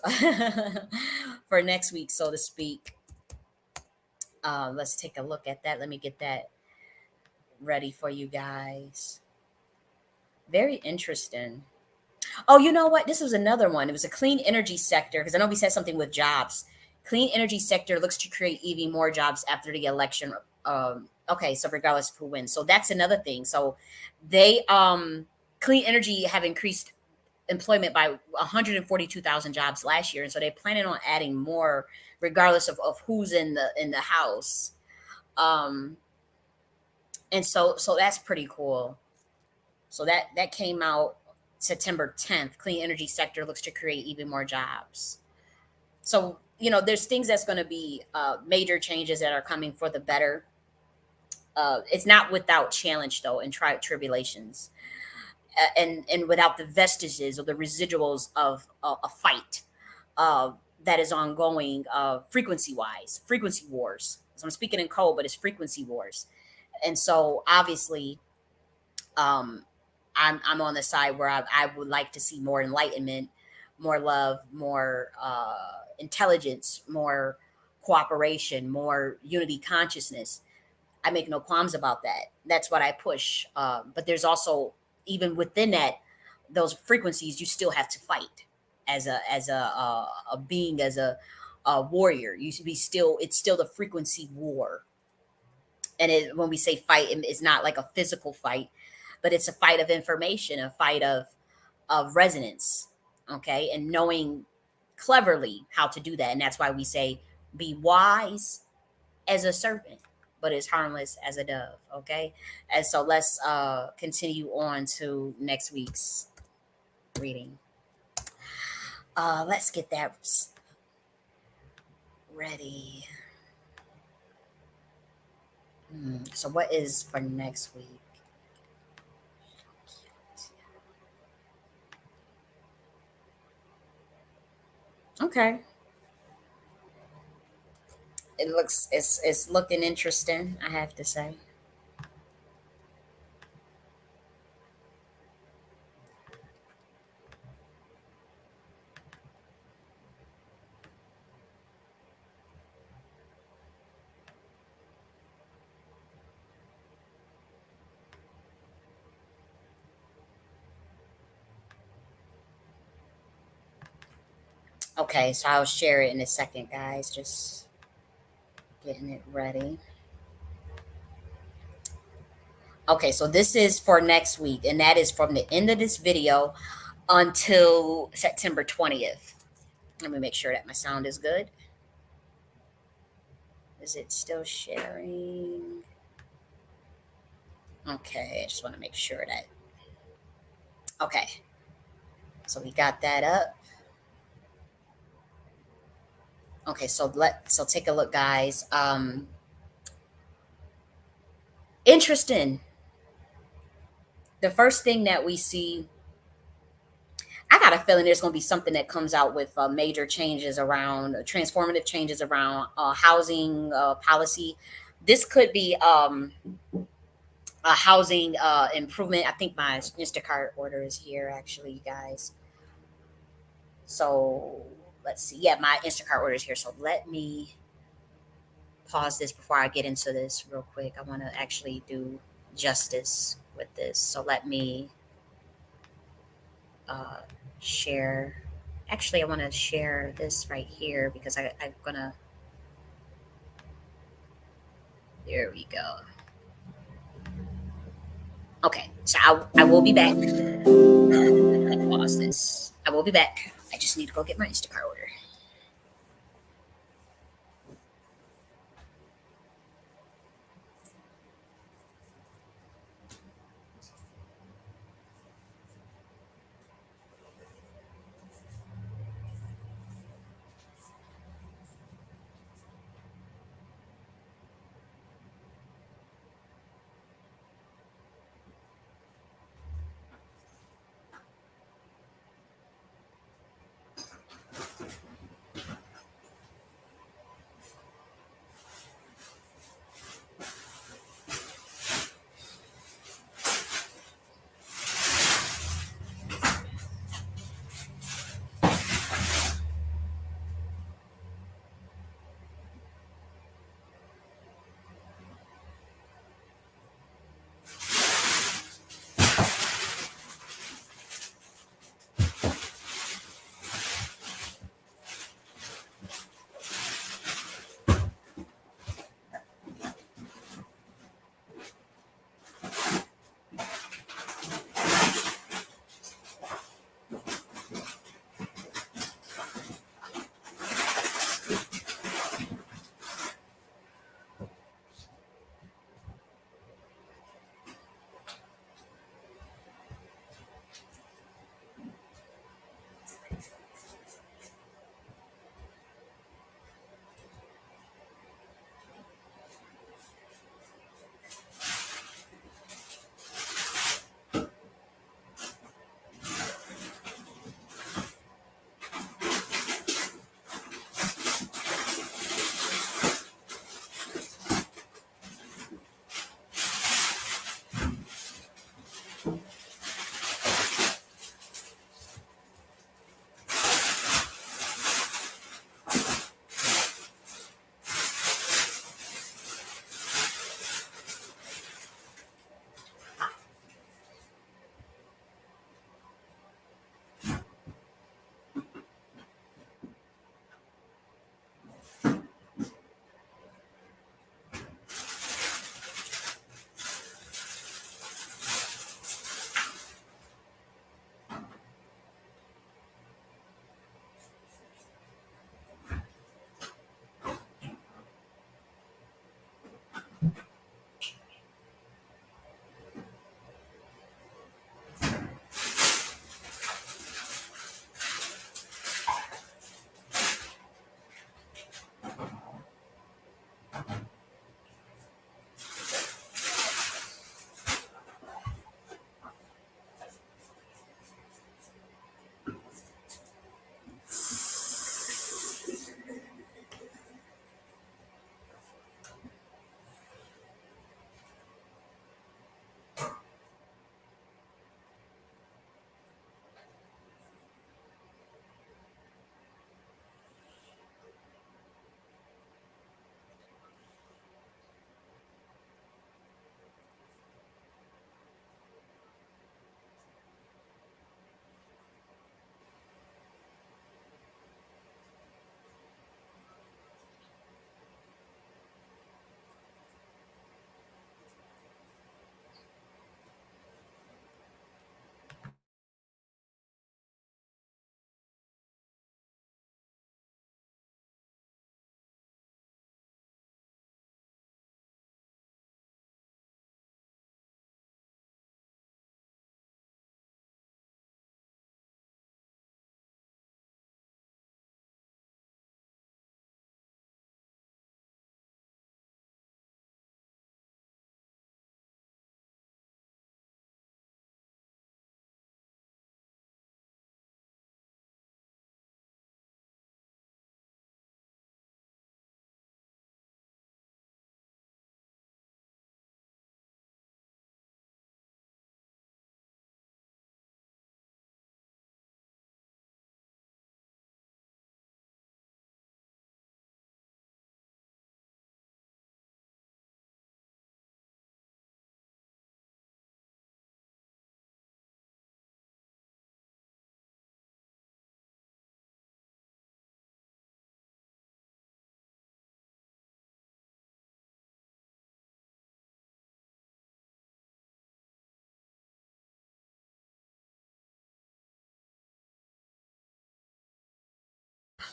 for next week, so to speak. Let's take a look at that. Let me get that ready for you guys. Very interesting. Oh, you know what? This was another one. It was a clean energy sector because I know we said something with jobs. Clean energy sector looks to create even more jobs after the election. Okay, so regardless of who wins, so that's another thing. So they clean energy have increased employment by 142,000 jobs last year, and so they're planning on adding more regardless of who's in the house. Um, and so that's pretty cool. So that came out September 10th. Clean energy sector looks to create even more jobs. So there's things that's going to be major changes that are coming for the better. It's not without challenge though and tribulations, and without the vestiges or the residuals of a fight uh, that is ongoing frequency wars. So I'm speaking in code, but it's frequency wars. And so obviously um, I'm on the side where I would like to see more enlightenment, more love, more intelligence, more cooperation, more unity consciousness. I make no qualms about that. That's what I push. But there's also even within that those frequencies, you still have to fight as a being, as a warrior. You should be still. It's still the frequency war. And when we say fight, it's not like a physical fight, but it's a fight of information, a fight of resonance. Okay, and knowing cleverly how to do that, and that's why we say be wise as a serpent, but as harmless as a dove. Okay, and so let's continue on to next week's reading. Let's get that ready. So what is for next week? Okay, it's looking interesting, I have to say. Okay, so I'll share it in a second, guys. Just getting it ready. Okay, so this is for next week, and that is from the end of this video until September 20th. Let me make sure that my sound is good. Is it still sharing? Okay, I just want to make sure that. Okay, so we got that up. Okay, so take a look, guys. Interesting. The first thing that we see, I got a feeling there's going to be something that comes out with major changes around transformative changes around housing policy. This could be a housing improvement. I think my Instacart order is here, actually, you guys. So let's see. Yeah, my Instacart order is here. So let me pause this before I get into this real quick. I want to actually do justice with this. So let me uh, share. Actually, I want to share this right here because I'm gonna. There we go. Okay, so I will be back. Pause this. I will be back. I just need to go get my Instacart order.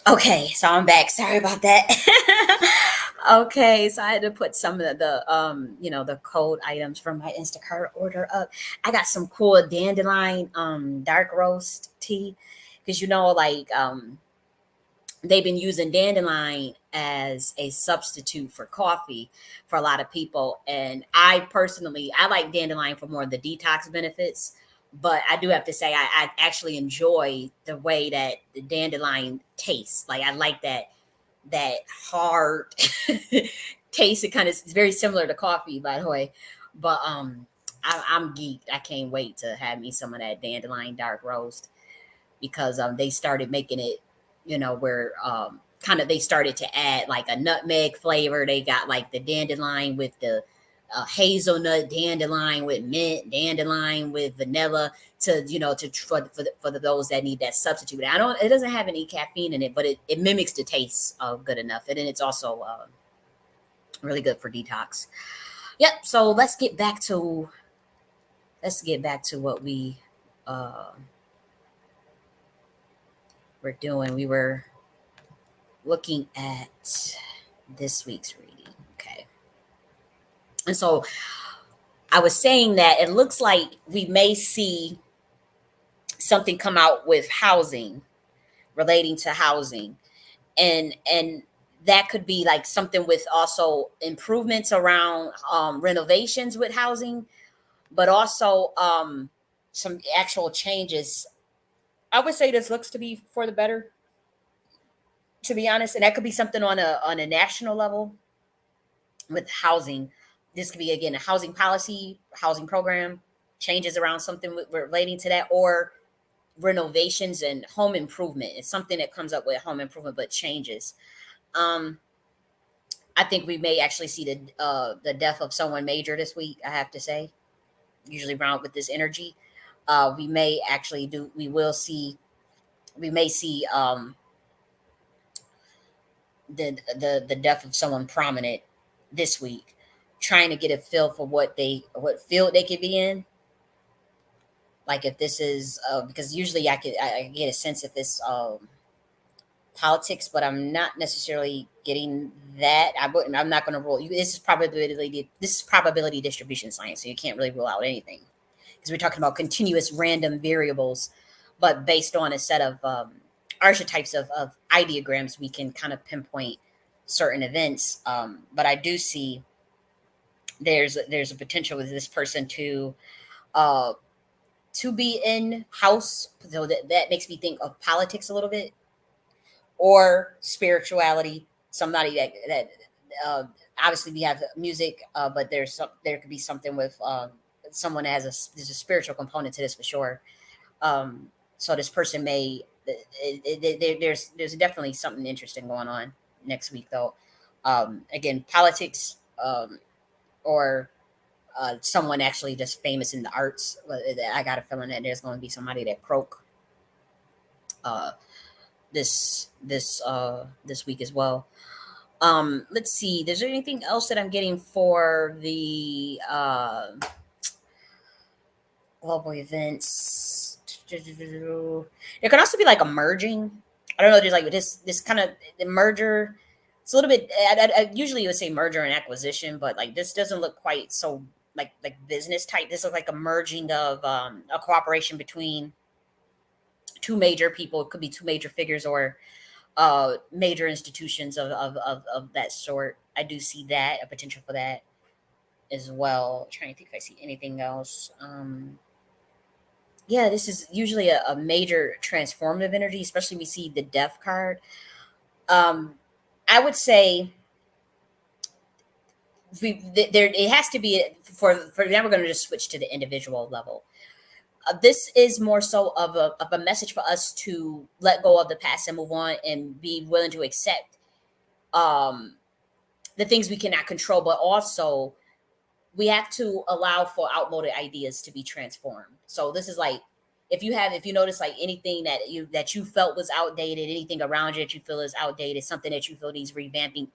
Okay, so I'm back. Sorry about that. Okay, so I had to put some of the cold items from my Instacart order up. I got some cool dandelion dark roast tea because they've been using dandelion as a substitute for coffee for a lot of people. And I like dandelion for more of the detox benefits. But I do have to say, I actually enjoy the way that the dandelion tastes. Like I like that hard taste. It kind of is very similar to coffee, by the way. But I'm geeked. I can't wait to have me some of that dandelion dark roast because they started making it, where kind of they started to add like a nutmeg flavor. They got like the dandelion with the hazelnut, dandelion with mint, dandelion with vanilla to for those that need that substitute. I don't. It doesn't have any caffeine in it, but it mimics the taste good enough, and then it's also really good for detox. Yep. So let's get back to what we uh, were doing. We were looking at this week's reading. Okay. And so I was saying that it looks like we may see something come out with housing, relating to housing. And that could be like something with also improvements around renovations with housing, but also some actual changes. I would say this looks to be for the better, to be honest. And that could be something on a national level with housing. This could be again a housing policy, housing program, changes around something relating to that, or renovations and home improvement. It's something that comes up with home improvement, but changes. Um, I think we may actually see the death of someone major this week. I have to say, usually around with this energy, we may actually do. We may see the death of someone prominent this week, trying to get a feel for what field they could be in. Like if this is because usually I get a sense if it's politics, but I'm not necessarily getting that. I'm not going to rule. This is probability distribution science, so you can't really rule out anything because we're talking about continuous random variables, but based on a set of archetypes of ideograms, we can kind of pinpoint certain events. But I do see there's a potential with this person uh, to be in house, so that makes me think of politics a little bit or spirituality. Somebody that uh, obviously we have music, but there could be something with someone that there's a spiritual component to this for sure. So this person may there's definitely something interesting going on next week though. Again, politics, or someone actually just famous in the arts. I got a feeling that there's going to be somebody that croak uh, this week as well. Let's see. Is there anything else that I'm getting for the global events? There can also be like a merging. I don't know. There's like this kind of the merger. It's a little bit. I usually would say merger and acquisition, but like this doesn't look quite so like business type. This looks like a merging of a cooperation between two major people. It could be two major figures or major institutions of that sort. I do see that a potential for that as well. Trying to think if I see anything else. Yeah, this is usually a major transformative energy, especially we see the death card. Um, I would say there it has to be for now. We're going to just switch to the individual level. This is more so of a message for us to let go of the past and move on and be willing to accept um, the things we cannot control, but also we have to allow for outmoded ideas to be transformed. So this is like if you notice like anything that you felt was outdated, anything around you that you feel is outdated, something that you feel needs revamping,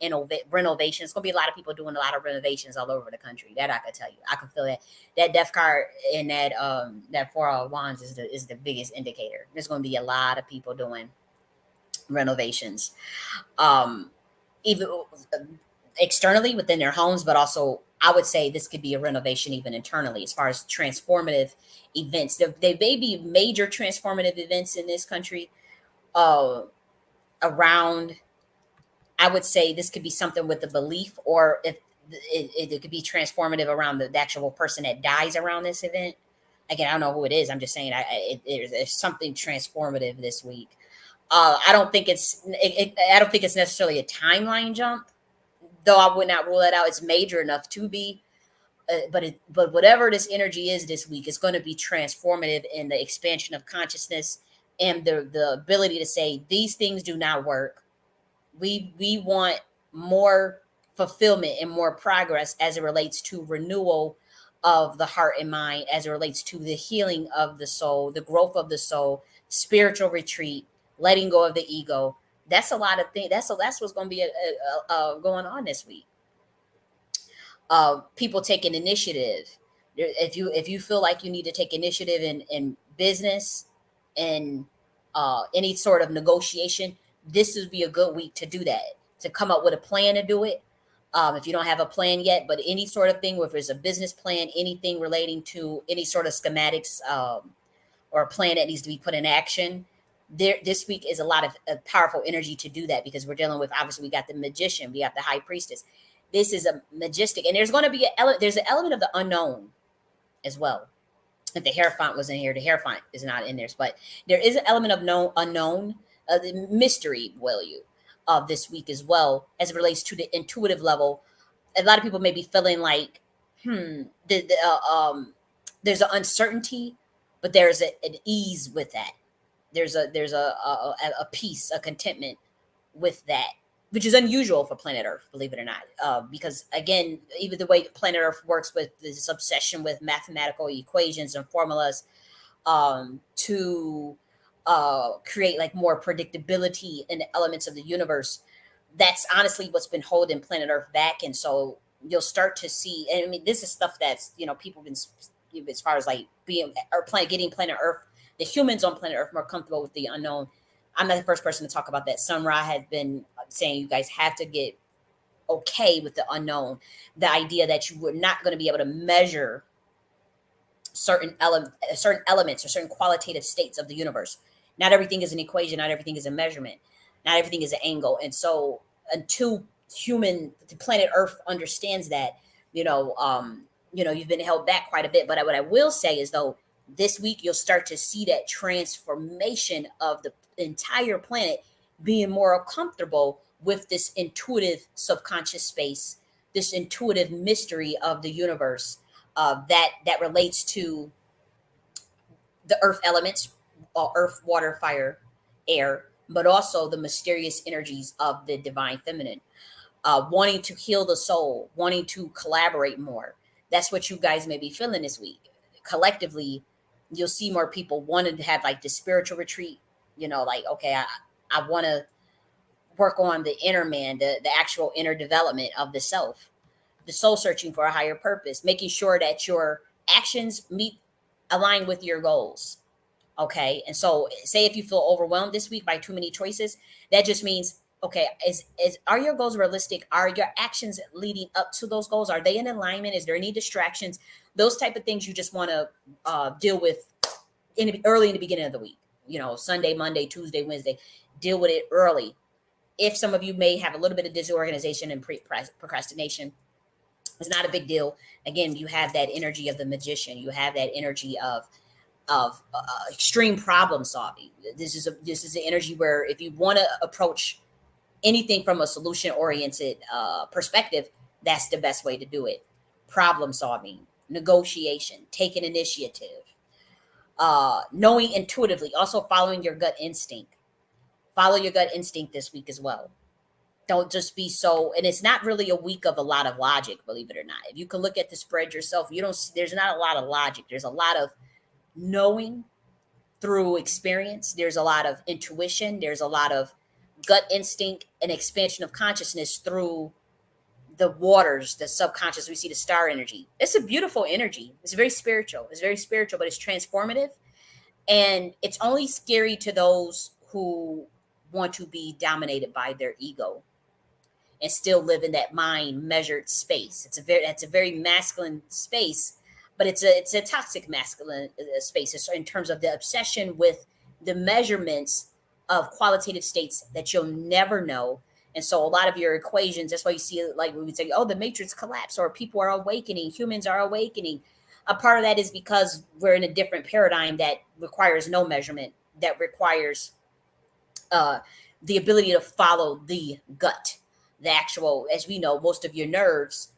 renovation. It's gonna be a lot of people doing a lot of renovations all over the country. That I could tell you. I can feel that death card and that four of wands is the biggest indicator. There's gonna be a lot of people doing renovations. Um, even externally within their homes, but also I would say this could be a renovation even internally as far as transformative events. There may be major transformative events in this country uh, around. I would say this could be something with the belief, or if it could be transformative around the actual person that dies around this event. Again, I don't know who it is. I'm just saying there's something transformative this week. I don't think I don't think it's necessarily a timeline jump, though I would not rule that out. It's major enough to be, but whatever this energy is this week is going to be transformative in the expansion of consciousness and the ability to say these things do not work. We want more fulfillment and more progress as it relates to renewal of the heart and mind, as it relates to the healing of the soul, the growth of the soul, spiritual retreat, letting go of the ego. That's a lot of things. That's what's going to be going on this week. People taking initiative. If you feel like you need to take initiative in business and any sort of negotiation, this would be a good week to do that. To come up with a plan to do it. If you don't have a plan yet, but any sort of thing, whether it's a business plan, anything relating to any sort of schematics, or a plan that needs to be put in action. This week is a lot of powerful energy to do that because we're dealing with, obviously, we got the magician, we got the high priestess. This is a majestic, and there's going to be there's an element of the unknown as well. If the hair font was in here, the hair font is not in there, but there is an element of known unknown, the mystery, will you, of this week as well, as it relates to the intuitive level. A lot of people may be feeling like, the there's an uncertainty, but there's an ease with that. There's a peace, a contentment with that, which is unusual for planet Earth, believe it or not. Because again, even the way planet Earth works with this obsession with mathematical equations and formulas, to create like more predictability in the elements of the universe. That's honestly what's been holding planet Earth back, and so you'll start to see. And I mean, this is stuff that's people been, as far as like being or getting planet Earth, the humans on planet Earth more comfortable with the unknown. I'm not the first person to talk about that. Sun Ra has been saying you guys have to get okay with the unknown, the idea that you were not going to be able to measure certain elements or certain qualitative states of the universe. Not everything is an equation, not everything is a measurement, not everything is an angle. And so until the planet Earth understands that, you've been held back quite a bit. But what I will say is, though, this week you'll start to see that transformation of the entire planet being more comfortable with this intuitive subconscious space, this intuitive mystery of the universe, that relates to the earth elements, earth, water, fire, air, but also the mysterious energies of the divine feminine, wanting to heal the soul, wanting to collaborate more. That's what you guys may be feeling this week. Collectively, you'll see more people wanting to have like the spiritual retreat. Like, okay, I want to work on the inner man, the actual inner development of the self, the soul searching for a higher purpose, making sure that your actions align with your goals. Okay. And so say if you feel overwhelmed this week by too many choices, that just means, okay, are your goals realistic? Are your actions leading up to those goals? Are they in alignment? Is there any distractions? Those type of things you just want to deal with early in the beginning of the week. Sunday, Monday, Tuesday, Wednesday. Deal with it early. If some of you may have a little bit of disorganization and procrastination, it's not a big deal. Again, you have that energy of the magician. You have that energy of extreme problem solving. This is the energy where if you want to approach anything from a solution oriented perspective, that's the best way to do it. Problem solving, negotiation, taking initiative, knowing intuitively, also following your gut instinct. Follow your gut instinct this week as well. Don't just be so, and it's not really a week of a lot of logic, believe it or not. If you can look at the spread yourself, you don't there's not a lot of logic. There's a lot of knowing through experience. There's a lot of intuition. There's a lot of gut instinct and expansion of consciousness through the waters, the subconscious. We see the star energy. It's a beautiful energy. It's very spiritual. It's very spiritual, but it's transformative. And it's only scary to those who want to be dominated by their ego and still live in that mind measured space. It's a very masculine space, but it's a toxic masculine space. It's in terms of the obsession with the measurements of qualitative states that you'll never know. And so a lot of your equations, that's why you see like we would say, oh, the matrix collapse or people are awakening, humans are awakening. A part of that is because we're in a different paradigm that requires no measurement, that requires uh, the ability to follow the gut, the actual, as we know, most of your nerves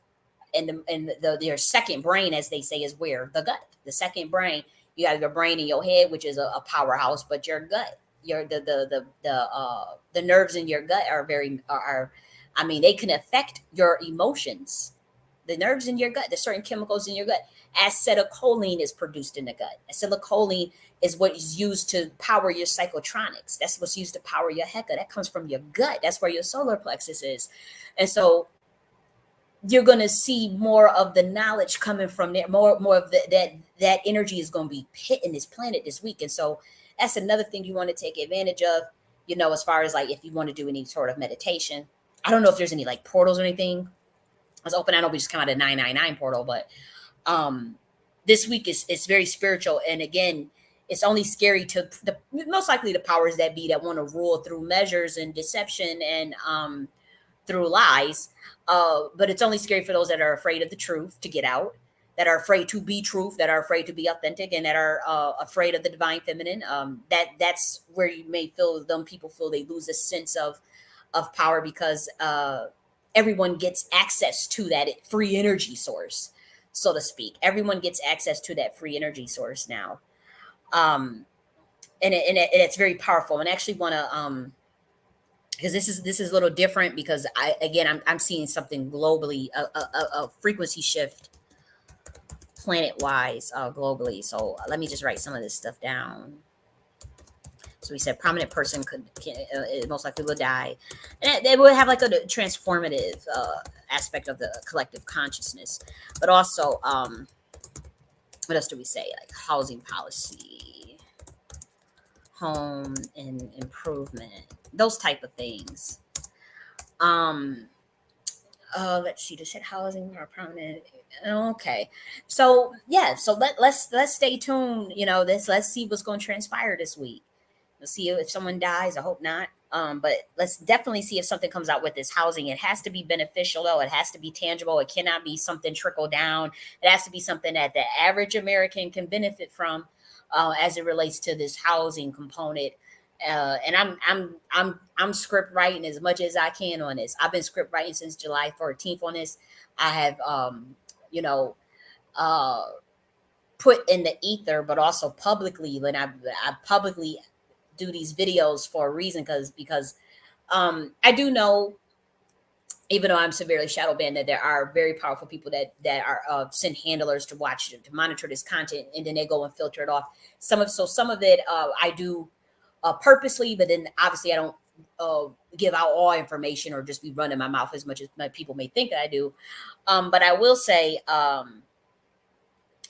your second brain, as they say, is where the gut, the second brain. You have your brain in your head, which is a powerhouse, but your gut, your the nerves in your gut are I mean, they can affect your emotions. The nerves in your gut, there's certain chemicals in your gut. Acetylcholine is produced in the gut. Acetylcholine is what is used to power your psychotronics. That's what's used to power your HECA. That comes from your gut. That's where your solar plexus is. And so you're going to see more of the knowledge coming from there. More of that energy is going to be hitting this planet this week. And so that's another thing you want to take advantage of, as far as like if you want to do any sort of meditation. I don't know if there's any like portals or anything. I was open. I know we just come out of 999 portal, but um this week is it's very spiritual. And again, it's only scary to the most likely the powers that be that want to rule through measures and deception and through lies. But it's only scary for those that are afraid of the truth to get out, that are afraid to be truth, that are afraid to be authentic, and that are afraid of the divine feminine. That's where you may feel them people feel they lose a sense of power because everyone gets access to that free energy source, so to speak. Everyone gets access to that free energy source now. Um, it's very powerful. And I actually want to because this is a little different because I'm seeing something globally, a frequency shift planet wise, globally. So let me just write some of this stuff down. So we said prominent person most likely will die, and they will have like a transformative aspect of the collective consciousness, but also what else do we say, like housing policy, home and improvement, those type of things. um let's see, this hit housing or prominent. Okay, so yeah, so let's stay tuned. Let's see what's going to transpire this week. Let's see if someone dies. I hope not. But let's definitely see if something comes out with this housing. It has to be beneficial, though. It has to be tangible. It cannot be something trickle down. It has to be something that the average American can benefit from, as it relates to this housing component. And I'm script writing as much as I can on this. I've been script writing since July 14th on this. I have, you know, uh, put in the ether, but also publicly when I publicly do these videos for a reason because I do know, even though I'm severely shadow banned, that there are very powerful people that are send handlers to watch to monitor this content, and then they go and filter it off. Some of it I do purposely, but then obviously I don't give out all information or just be running my mouth as much as my people may think that I do. But I will say.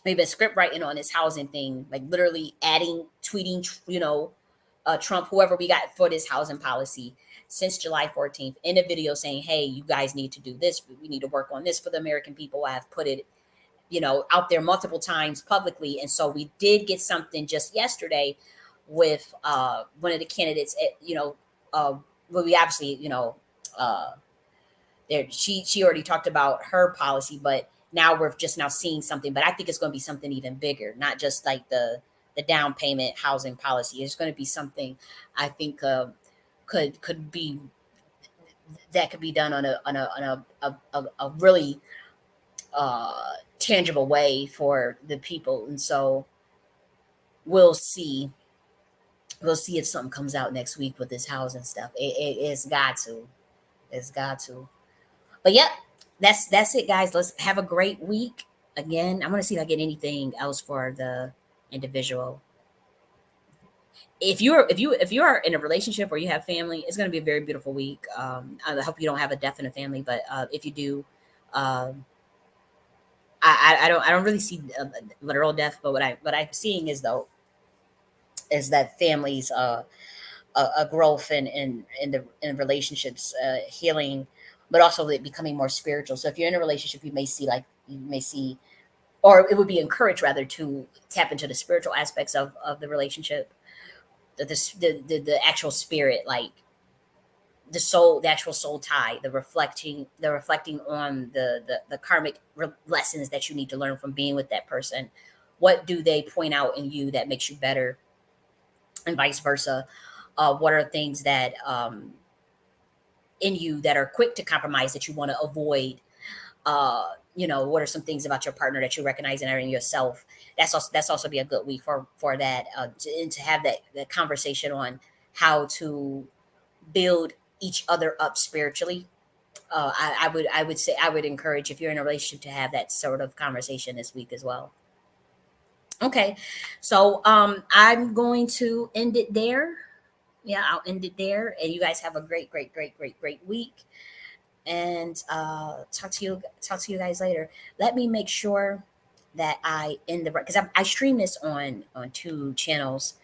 We've been script writing on this housing thing, like literally adding, tweeting, Trump, whoever we got for this housing policy since July 14th in a video saying, hey, you guys need to do this. We need to work on this for the American people. I have put it, out there multiple times publicly. And so we did get something just yesterday with one of the candidates, well, we obviously, uh, there she already talked about her policy, but now we're just now seeing something. But I think it's going to be something even bigger, not just like the down payment housing policy. It's going to be something I think could be that could be done on a really tangible way for the people. And so we'll see. We'll see if something comes out next week with this housing stuff. It's got to. It's got to. But yep, that's it, guys. Let's have a great week. Again, I'm gonna see if I get anything else for the individual. If you are in a relationship or you have family, it's gonna be a very beautiful week. I hope you don't have a death in the family, but if you do, um, I don't really see literal death, but what I'm seeing is though is that families a growth in relationships, healing, but also it becoming more spiritual. So if you're in a relationship, you may see, or it would be encouraged rather to tap into the spiritual aspects of the relationship, the actual spirit, like the soul, the actual soul tie, the reflecting on the karmic lessons that you need to learn from being with that person. What do they point out in you that makes you better, and vice versa? What are things that in you that are quick to compromise that you want to avoid? What are some things about your partner that you recognize and are in yourself? That's also be a good week for that, and to have that conversation on how to build each other up spiritually. I would say I would encourage, if you're in a relationship, to have that sort of conversation this week as well. Okay, so I'm going to end it there. Yeah, I'll end it there, and you guys have a great, great, great, great, great week. And talk to you guys later. Let me make sure that I end the, because I stream this on two channels.